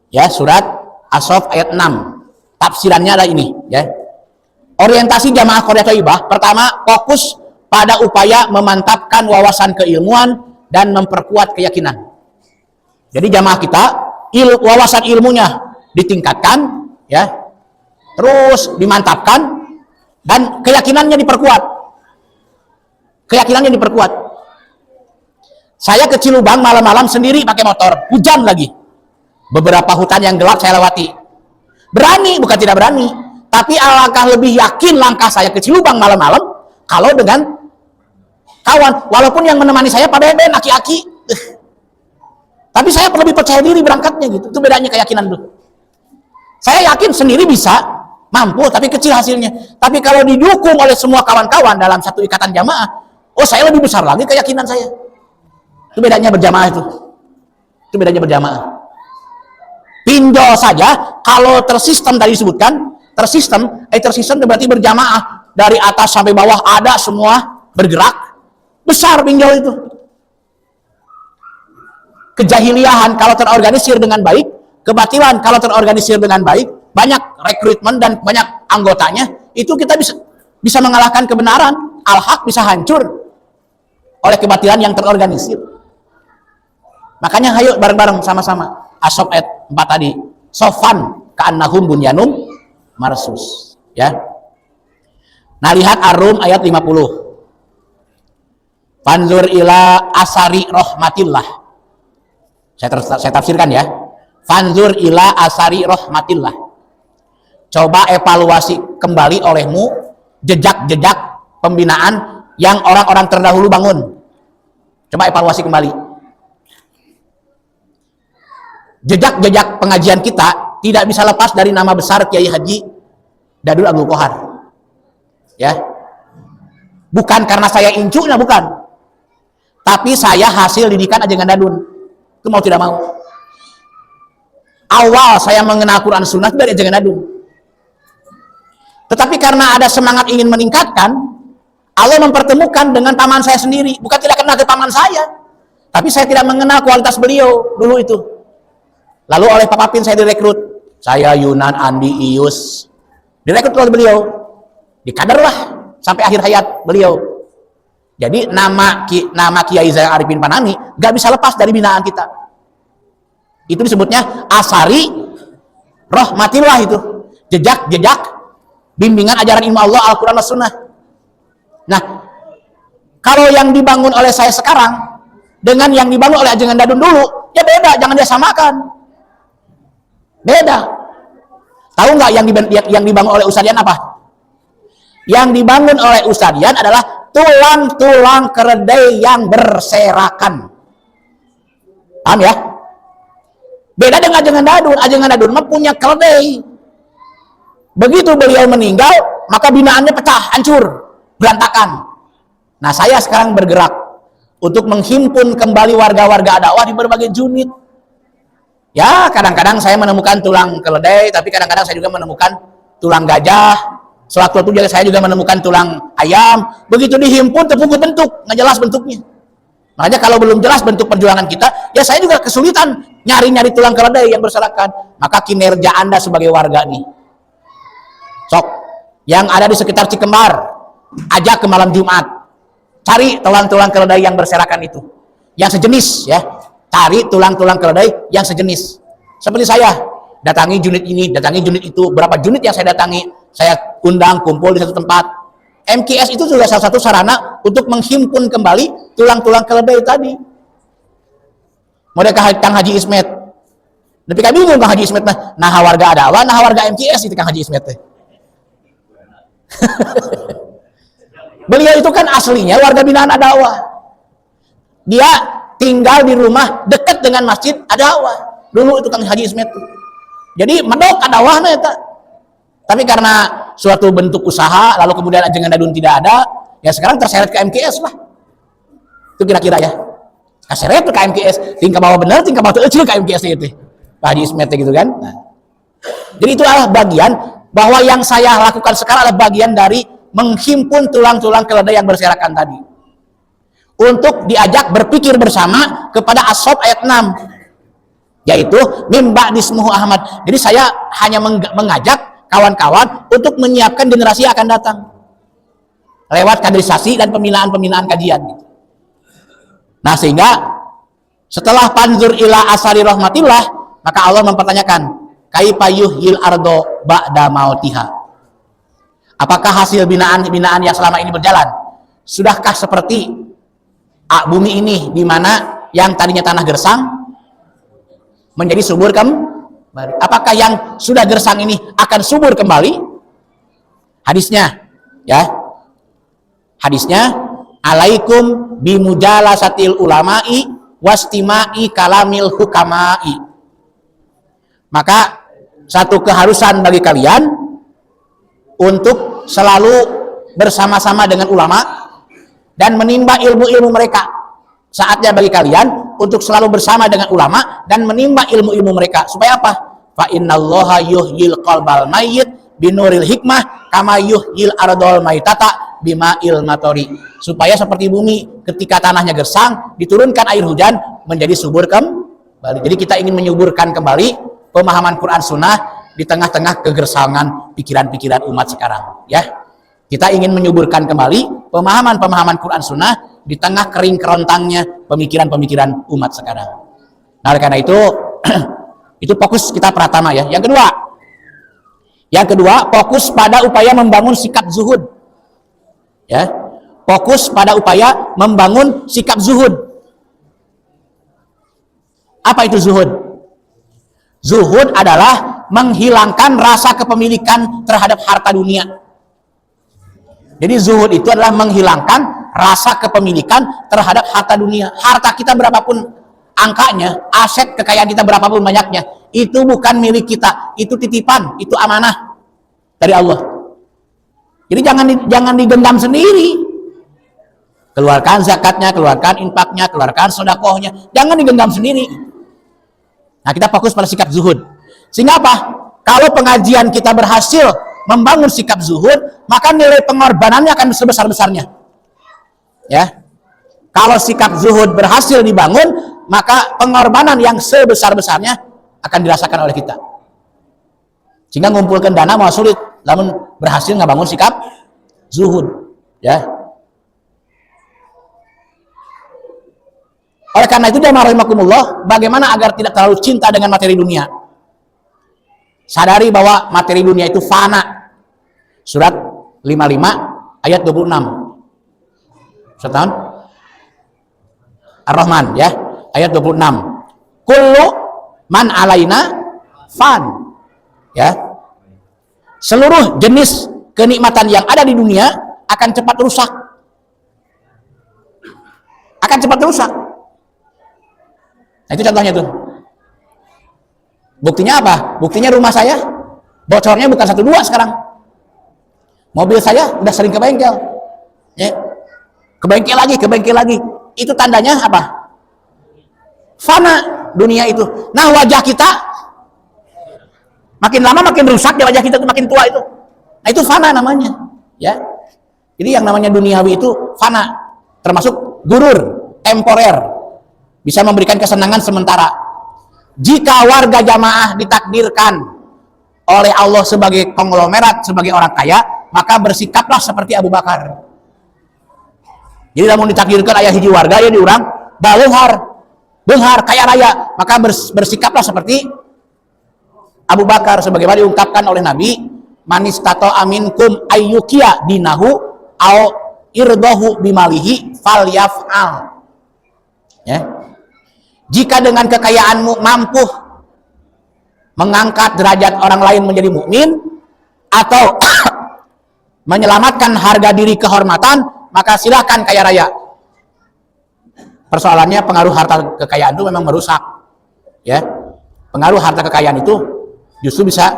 Speaker 1: Ya, surat As-Saff ayat 6. Tafsirannya adalah ini ya. Orientasi jamaah Qaryah Thayyibah pertama fokus pada upaya memantapkan wawasan keilmuan dan memperkuat keyakinan. Jadi jamaah kita wawasan ilmunya ditingkatkan ya, terus dimantapkan dan keyakinannya diperkuat. Saya ke Cilubang malam-malam sendiri pakai motor, hujan lagi. Beberapa hutan yang gelap saya lewati. Berani, bukan tidak berani, tapi alangkah lebih yakin langkah saya ke Cilubang malam-malam kalau dengan kawan, walaupun yang menemani saya pada aki-aki, tapi saya lebih percaya diri berangkatnya gitu. Itu bedanya keyakinan tuh. Saya yakin sendiri bisa, mampu, tapi kecil hasilnya. Tapi kalau didukung oleh semua kawan-kawan dalam satu ikatan jamaah, saya lebih besar lagi keyakinan saya. Itu bedanya berjamaah itu. Itu bedanya berjamaah. Pinjol saja, kalau tersistem tadi disebutkan, tersistem berarti berjamaah dari atas sampai bawah ada semua bergerak. Besar pinjol itu. Kejahiliahan kalau terorganisir dengan baik, kebatilan kalau terorganisir dengan baik, banyak rekrutmen dan banyak anggotanya, itu kita bisa mengalahkan kebenaran. Al-haq bisa hancur oleh kebatilan yang terorganisir. Makanya ayo bareng-bareng sama-sama. As-Saff ayat 4 tadi. Sofan ka'annahum bunyanum marsus. Ya. Nah, lihat Ar-Rum ayat 50. Fanzur ila asari rahmatillah. Saya tafsirkan ya. Fanzur ila asari rahmatillah. Coba evaluasi kembali olehmu jejak-jejak pembinaan yang orang-orang terdahulu bangun. Coba evaluasi kembali. Jejak-jejak pengajian kita tidak bisa lepas dari nama besar Kiai Haji Dadul Abdul Qohar. Ya. Bukan karena saya incunya, bukan. Tapi saya hasil didikan Ajengan Dadun. Itu mau tidak mau. Awal saya mengenal Quran Sunnah dari Ajengan Dadun. Tetapi karena ada semangat ingin meningkatkan, Allah mempertemukan dengan paman saya sendiri. Bukan tidak kenal ke paman saya, tapi saya tidak mengenal kualitas beliau dulu itu. Lalu oleh Pak Papin saya direkrut. Saya, Yunan, Andi, Ius. Direkrut oleh beliau. Dikaderlah sampai akhir hayat beliau. Jadi nama Kiai Zainal Arifin Panani gak bisa lepas dari binaan kita. Itu disebutnya asari rahmatillah itu. Jejak bimbingan ajaran ilmu Allah, Al-Quran dan Sunnah. Nah, kalau yang dibangun oleh saya sekarang dengan yang dibangun oleh Ajengan Dadun dulu, ya beda, jangan disamakan. Beda. Tahu nggak yang dibangun oleh Ustadz Yan apa? Yang dibangun oleh Ustadz Yan adalah tulang-tulang keledai yang berserakan. Paham ya? Beda dengan Ajengan Dadun. Ajengan Dadun mah punya keledai. Begitu beliau meninggal, maka binaannya pecah, hancur, berantakan. Nah, saya sekarang bergerak untuk menghimpun kembali warga-warga dakwah di berbagai unit. Ya, kadang-kadang saya menemukan tulang keledai, tapi kadang-kadang saya juga menemukan tulang gajah. Sewaktu-waktu saya juga menemukan tulang ayam. Begitu dihimpun, terpukul bentuk, nggak jelas bentuknya. Makanya kalau belum jelas bentuk perjuangan kita, ya saya juga kesulitan nyari-nyari tulang keledai yang berserakan. Maka kinerja Anda sebagai warga nih, sok, yang ada di sekitar Cikembar, ajak ke malam Jumat, cari tulang-tulang keledai yang berserakan itu, yang sejenis ya, cari tulang-tulang keledai yang sejenis. Seperti saya, datangi unit ini, datangi unit itu, berapa unit yang saya datangi, saya undang kumpul di satu tempat. MKS itu juga salah satu sarana untuk menghimpun kembali tulang-tulang keledai tadi. Model Kang Haji Ismet, tapi kami bingung Kang Haji Ismet nah warga Adawa, nah warga MKS itu Kang Haji Ismet teh. Beliau itu kan aslinya warga binaan Adawa. Dia tinggal di rumah dekat dengan masjid Adawa. Dulu itu Kang Haji Ismet. Jadi medok Adawa na eta. Tapi karena suatu bentuk usaha lalu kemudian Ajengan Dadun tidak ada, ya sekarang terseret ke MKS lah. Itu kira-kira ya. Terseret ke MKS, tingkah bawa bener, tingkah bawa kecil ke MKS itu. Pak Haji Ismet gitu kan. Nah. Jadi itu adalah bagian bahwa yang saya lakukan sekarang adalah bagian dari menghimpun tulang-tulang keledai yang berserakan tadi. Untuk diajak berpikir bersama kepada As-Saff ayat 6. Yaitu mimba dismuhu Ahmad. Jadi saya hanya mengajak kawan-kawan untuk menyiapkan generasi yang akan datang. Lewat kaderisasi dan pembinaan kajian. Nah, sehingga setelah panzur ila asari rahmatillah, maka Allah mempertanyakan, kaifa yuhyil ardo ba'da mautiha. Apakah hasil binaan yang selama ini berjalan sudahkah seperti bumi ini di mana yang tadinya tanah gersang menjadi subur kembali? Apakah yang sudah gersang ini akan subur kembali? Hadisnya ya. Hadisnya alaikum bimujalasatil ulama'i wastima'i kalamil hukama'i. Maka satu keharusan bagi kalian untuk selalu bersama-sama dengan ulama dan menimba ilmu-ilmu mereka. Saatnya bagi kalian untuk selalu bersama dengan ulama dan menimba ilmu-ilmu mereka. Supaya apa? Fa innallaha yuhyil qalbal mayyit binuril hikmah kama yuhyil ardol maitata bima'il matori. Supaya seperti bumi ketika tanahnya gersang diturunkan air hujan menjadi subur kembali. Jadi kita ingin menyuburkan kembali pemahaman Quran Sunnah di tengah-tengah kegersangan pikiran-pikiran umat sekarang, ya. Kita ingin menyuburkan kembali pemahaman-pemahaman Quran Sunnah di tengah kering kerontangnya pemikiran-pemikiran umat sekarang. Nah, oleh karena itu itu fokus kita pertama ya. Yang kedua, fokus pada upaya membangun sikap zuhud. Ya. Fokus pada upaya membangun sikap zuhud. Apa itu zuhud? Zuhud adalah menghilangkan rasa kepemilikan terhadap harta dunia. Jadi zuhud itu adalah menghilangkan rasa kepemilikan terhadap harta dunia. Harta kita berapapun angkanya, aset kekayaan kita berapapun banyaknya, itu bukan milik kita, itu titipan, itu amanah dari Allah. Jadi jangan digenggam sendiri. Keluarkan zakatnya, keluarkan infaknya, keluarkan sedekahnya, jangan digenggam sendiri. Nah, kita fokus pada sikap zuhud. Sehingga apa? Kalau pengajian kita berhasil membangun sikap zuhud, maka nilai pengorbanannya akan sebesar-besarnya. Ya. Kalau sikap zuhud berhasil dibangun, maka pengorbanan yang sebesar-besarnya akan dirasakan oleh kita. Sehingga ngumpulkan dana mau sulit, namun berhasil ngebangun sikap zuhud, ya. Oleh karena itu, rahimakumullah, bagaimana agar tidak terlalu cinta dengan materi dunia? Sadari bahwa materi dunia itu fana. Surat 55 ayat 26. Setahun Ar-Rahman, ya, ayat 26. Kullu man alaina fan. Ya, seluruh jenis kenikmatan yang ada di dunia akan cepat rusak, Nah, itu contohnya tuh. Buktinya apa? Buktinya rumah saya bocornya bukan 1 2 sekarang. Mobil saya udah sering ke bengkel, ya, ke bengkel lagi. Itu tandanya apa? Fana dunia itu. Nah, wajah kita makin lama makin rusak, ya, wajah kita tuh makin tua itu. Nah, itu fana namanya, ya. Jadi yang namanya duniawi itu fana, termasuk gurur, temporer, bisa memberikan kesenangan sementara. Jika warga jamaah ditakdirkan oleh Allah sebagai konglomerat, sebagai orang kaya, maka bersikaplah seperti Abu Bakar. Jadi namun ditakdirkan ayah hiji warga ya diurang beunghar kaya raya, maka bersikaplah seperti Abu Bakar, sebagaimana diungkapkan oleh Nabi, manis tato aminkum ayyukia dinahu au irdahu bimalihi falyaf'al. Ya. Jika dengan kekayaanmu mampu mengangkat derajat orang lain menjadi mukmin atau menyelamatkan harga diri kehormatan, maka silakan kaya raya. Persoalannya pengaruh harta kekayaan itu memang merusak. Ya. Pengaruh harta kekayaan itu justru bisa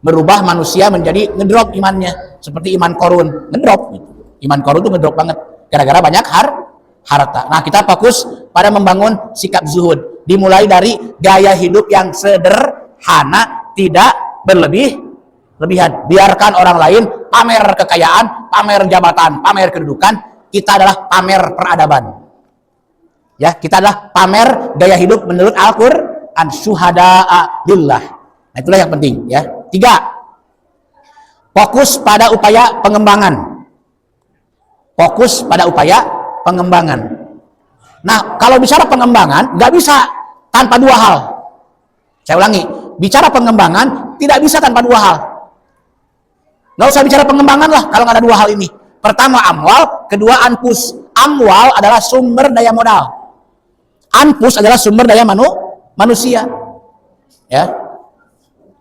Speaker 1: merubah manusia menjadi ngedrop imannya, seperti iman Korun ngedrop gitu. Iman Korun itu ngedrop banget gara-gara banyak harta. Nah, kita fokus pada membangun sikap zuhud, dimulai dari gaya hidup yang sederhana, tidak berlebihan. Biarkan orang lain pamer kekayaan, pamer jabatan, pamer kedudukan, kita adalah pamer peradaban. Ya, kita adalah pamer gaya hidup menurut Al-Qur'an, syuhada'a lillah. Nah, itulah yang penting, ya. 3. Fokus pada upaya pengembangan. Nah, kalau bicara pengembangan, nggak bisa tanpa 2 hal. Saya ulangi, bicara pengembangan tidak bisa tanpa 2 hal. Nggak usah bicara pengembangan lah kalau nggak ada 2 hal ini. Pertama amwal, kedua anfus. Amwal adalah sumber daya modal. Anfus adalah sumber daya manusia. Ya.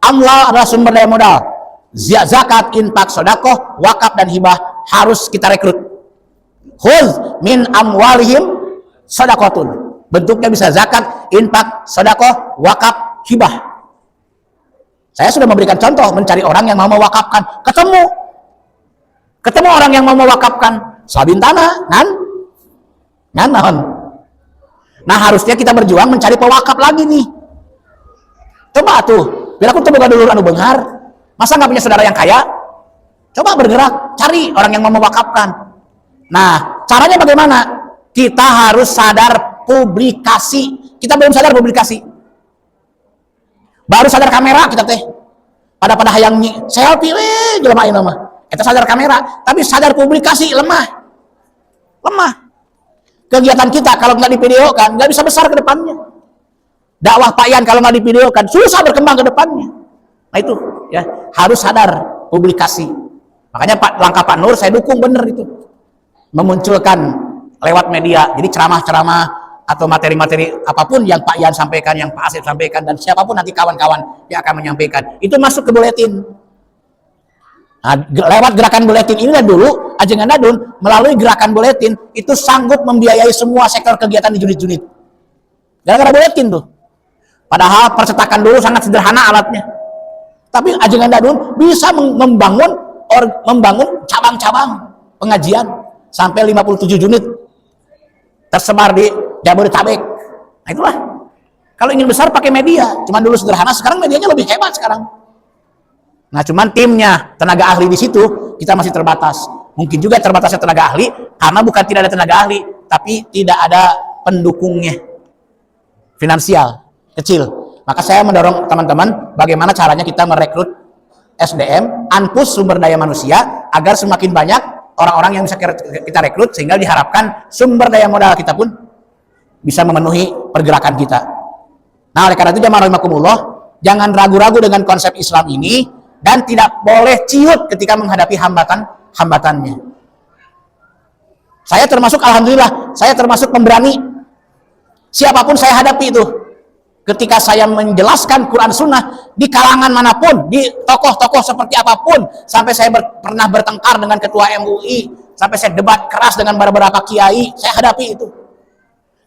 Speaker 1: Amwal adalah sumber daya modal. Zakat, infak, sedekah, wakaf dan hibah harus kita rekrut. Khudz min amwalihim shadaqatun. Bentuknya bisa zakat, infak, sedekah, wakaf, hibah. Saya sudah memberikan contoh mencari orang yang mau mewakafkan. Ketemu orang yang mau mewakafkan. Sabintana, naon. Nah, harusnya kita berjuang mencari pewakaf lagi nih. Coba tuh, biar aku coba dulu anu beunghar. Masa nggak punya saudara yang kaya? Coba bergerak, cari orang yang mau mewakafkan. Nah, caranya bagaimana? Kita harus sadar publikasi. Kita belum sadar publikasi. Baru sadar kamera kita teh. Pada hayang selfie jelema ieu mah. Kita sadar kamera, tapi sadar publikasi lemah. Kegiatan kita kalau nggak divideokan, nggak bisa besar ke depannya. Dakwah Pak Yan kalau nggak divideokan, susah berkembang ke depannya. Nah itu, ya harus sadar publikasi. Makanya langkah Pak Nur saya dukung bener itu, memunculkan lewat media. Jadi ceramah-ceramah atau materi-materi apapun yang Pak Yan sampaikan, yang Pak Asep sampaikan, dan siapapun nanti kawan-kawan yang akan menyampaikan, itu masuk ke buletin. Nah, lewat gerakan buletin ini dulu, Ajeng Andadun melalui gerakan buletin itu sanggup membiayai semua sektor kegiatan di unit-unit. Gara-gara buletin tuh. Padahal percetakan dulu sangat sederhana alatnya. Tapi Ajeng Andadun bisa membangun cabang-cabang pengajian sampai 57 unit tersebar di Jabodetabek. Nah itulah. Kalau ingin besar pakai media, cuman dulu sederhana, sekarang medianya lebih hebat sekarang. Nah, cuman timnya, tenaga ahli di situ kita masih terbatas. Mungkin juga terbatasnya tenaga ahli karena bukan tidak ada tenaga ahli, tapi tidak ada pendukungnya. Finansial kecil. Maka saya mendorong teman-teman bagaimana caranya kita merekrut SDM, anpus sumber daya manusia, agar semakin banyak orang-orang yang bisa kita rekrut, sehingga diharapkan sumber daya modal kita pun bisa memenuhi pergerakan kita. Nah, oleh karena itu jamaah rahimakumullah, jangan ragu-ragu dengan konsep Islam ini, dan tidak boleh ciut ketika menghadapi hambatannya. Saya termasuk, alhamdulillah, saya termasuk pemberani. Siapapun saya hadapi itu. Ketika saya menjelaskan Quran Sunnah di kalangan manapun, di tokoh-tokoh seperti apapun, sampai saya pernah bertengkar dengan ketua MUI, sampai saya debat keras dengan beberapa kiai, saya hadapi itu.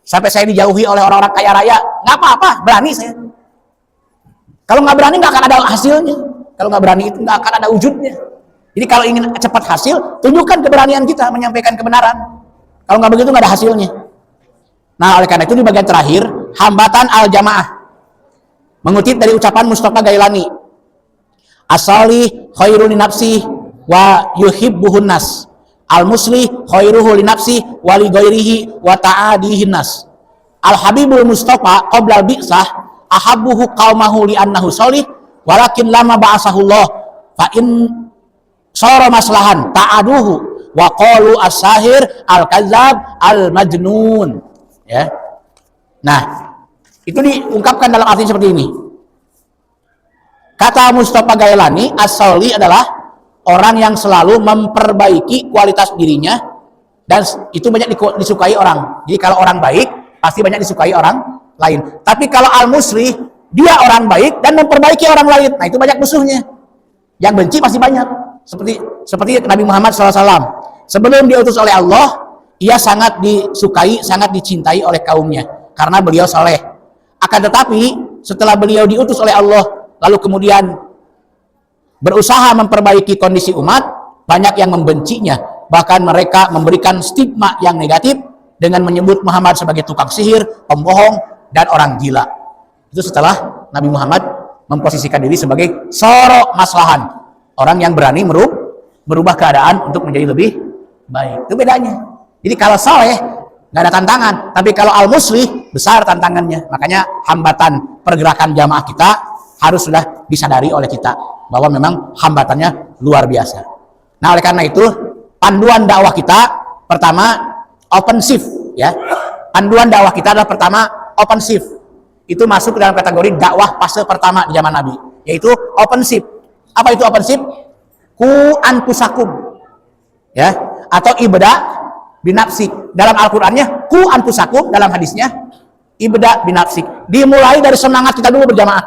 Speaker 1: Sampai saya dijauhi oleh orang-orang kaya raya, nggak apa-apa, berani saya. Kalau nggak berani nggak akan ada hasilnya. Kalau nggak berani itu nggak akan ada wujudnya. Jadi kalau ingin cepat hasil, tunjukkan keberanian kita menyampaikan kebenaran. Kalau nggak begitu nggak ada hasilnya. Nah, oleh karena itu di bagian terakhir, hambatan al-jamaah, mengutip dari ucapan Mustafa Gailani, as-salih khairu li nafsi wa yuhibbuhun nas, al-muslih khairuhu li nafsi wa li ghairihi wa ta'adihin nas. Al-habibul Mustafa qabla al-bi'sah ahabbuhu qaumahu li annahu salih, walakin lama ba'asahullah fa in sara maslahan ta'aduhu wa qalu as-sahir al-kazzab al-majnun. Ya. Nah, itu diungkapkan dalam arti seperti ini. Kata Mustafa Gailani, as-salih adalah orang yang selalu memperbaiki kualitas dirinya, dan itu banyak disukai orang. Jadi kalau orang baik pasti banyak disukai orang lain. Tapi kalau al-muslih, dia orang baik dan memperbaiki orang lain, nah itu banyak musuhnya. Yang benci pasti banyak. Seperti Nabi Muhammad SAW. Sebelum diutus oleh Allah, ia sangat disukai, sangat dicintai oleh kaumnya karena beliau saleh. Akan tetapi setelah beliau diutus oleh Allah, lalu kemudian berusaha memperbaiki kondisi umat, banyak yang membencinya. Bahkan mereka memberikan stigma yang negatif dengan menyebut Muhammad sebagai tukang sihir, pembohong, dan orang gila. Itu setelah Nabi Muhammad memposisikan diri sebagai soro maslahan, orang yang berani merubah keadaan untuk menjadi lebih baik. Itu bedanya. Jadi kalau saleh nggak ada tantangan, tapi kalau al-muslih besar tantangannya. Makanya hambatan pergerakan jamaah kita harus sudah disadari oleh kita bahwa memang hambatannya luar biasa. Nah, oleh karena itu panduan dakwah kita pertama offensif, ya. Panduan dakwah kita adalah pertama offensif. Itu masuk ke dalam kategori dakwah fase pertama di zaman Nabi, yaitu offensif. Apa itu offensif? Ku anfusakum, ya, atau ibda binafsik. Dalam Al-Qur'annya ku anfusakum, dalam hadisnya ibda binafsik. Dimulai dari semangat kita dulu berjamaah.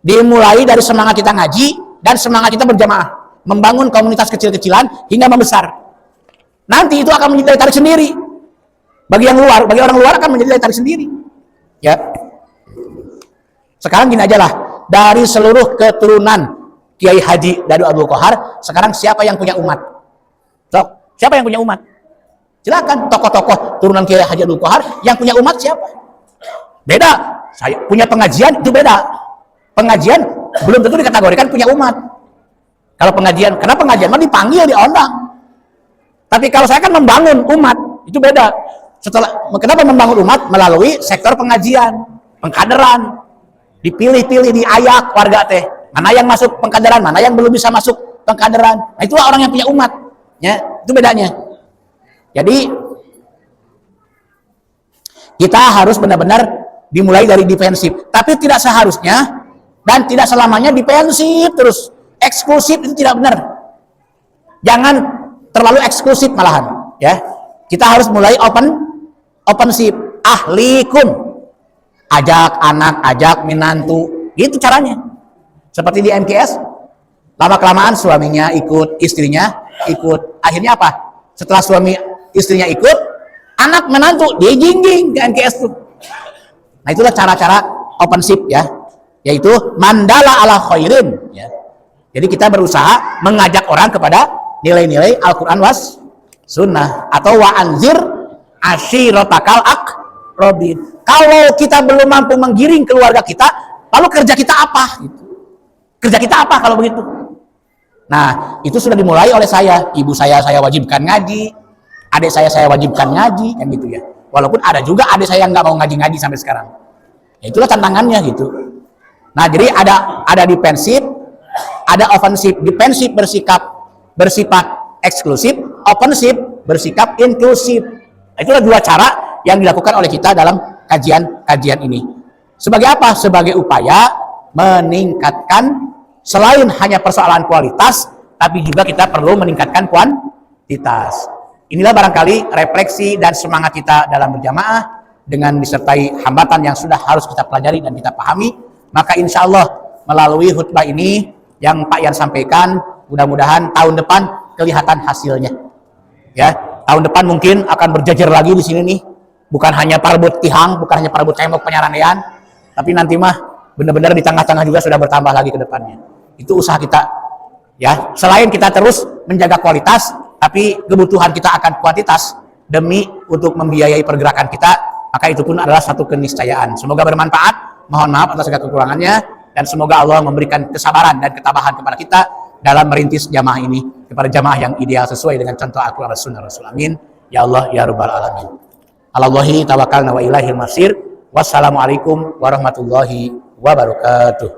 Speaker 1: Dimulai dari semangat kita ngaji dan semangat kita berjamaah, membangun komunitas kecil-kecilan hingga membesar. Nanti itu akan menjadi daya tarik sendiri. Bagi orang luar akan menjadi daya tarik sendiri. Ya. Sekarang gini aja lah, dari seluruh keturunan Kiai Haji Dadu Abdul Qohar, sekarang siapa yang punya umat? Siapa yang punya umat? Silakan tokoh-tokoh turunan Kiai Haji Abdul Qohar yang punya umat siapa? Beda. Saya punya pengajian itu beda. Pengajian belum tentu dikategorikan punya umat. Kalau pengajian, karena pengajian mah dipanggil, diundang. Tapi kalau saya kan membangun umat, itu beda. Kenapa membangun umat? Melalui sektor pengajian, pengkaderan, dipilih-pilih, diayak warga teh. Mana yang masuk pengkaderan, mana yang belum bisa masuk pengkaderan. Nah, itulah orang yang punya umat. Ya, itu bedanya. Jadi kita harus benar-benar dimulai dari defensif, tapi tidak seharusnya dan tidak selamanya defensif terus. Eksklusif itu tidak benar. Jangan terlalu eksklusif malahan, ya. Kita harus mulai offensif. Ahlikum, ajak anak, ajak minantu, gitu caranya. Seperti di MKS, lama-kelamaan suaminya ikut, istrinya ikut. Akhirnya apa? Setelah suami istrinya ikut, anak menantu dia jingging ke MKS tuh. Nah, itulah cara-cara offensif, ya, yaitu mandala ala khairin, ya. Jadi kita berusaha mengajak orang kepada nilai-nilai Al-Quran was sunnah, atau wa anzir ashiratakal aqrabin. Kalau kita belum mampu menggiring keluarga kita, lalu kerja kita apa? Kerja kita apa kalau begitu? Nah, itu sudah dimulai oleh saya. Ibu saya wajibkan ngaji, adik saya wajibkan ngaji, kan gitu ya. Walaupun ada juga adik saya yang nggak mau ngaji-ngaji sampai sekarang. Ya, itulah tantangannya gitu. Nah, jadi ada defensif, ada ofensif. Defensif bersifat eksklusif, ofensif bersikap inklusif. Itulah dua cara yang dilakukan oleh kita dalam kajian ini. Sebagai apa? Sebagai upaya meningkatkan selain hanya persoalan kualitas, tapi juga kita perlu meningkatkan kuantitas. Inilah barangkali refleksi dan semangat kita dalam berjamaah dengan disertai hambatan yang sudah harus kita pelajari dan kita pahami. Maka insya Allah melalui khutbah ini yang Pak Yan sampaikan, mudah-mudahan tahun depan kelihatan hasilnya. Ya, tahun depan mungkin akan berjajar lagi di sini nih. Bukan hanya parbut tihang, bukan hanya parbut tembok penyarandean, tapi nanti mah benar-benar di tengah-tengah juga sudah bertambah lagi ke depannya. Itu usaha kita. Ya, selain kita terus menjaga kualitas, tapi kebutuhan kita akan kuantitas demi untuk membiayai pergerakan kita, maka itu pun adalah satu keniscayaan. Semoga bermanfaat. Mohon maaf atas segala kekurangannya, dan semoga Allah memberikan kesabaran dan ketabahan kepada kita dalam merintis jamaah ini kepada jamaah yang ideal sesuai dengan contoh Al-Quran Sunnah Rasul. Amin. Ya Allah ya Rabbal Alamin. Alallahi tawakkalna wa ilaihil masir. Wassalamualaikum warahmatullahi wabarakatuh.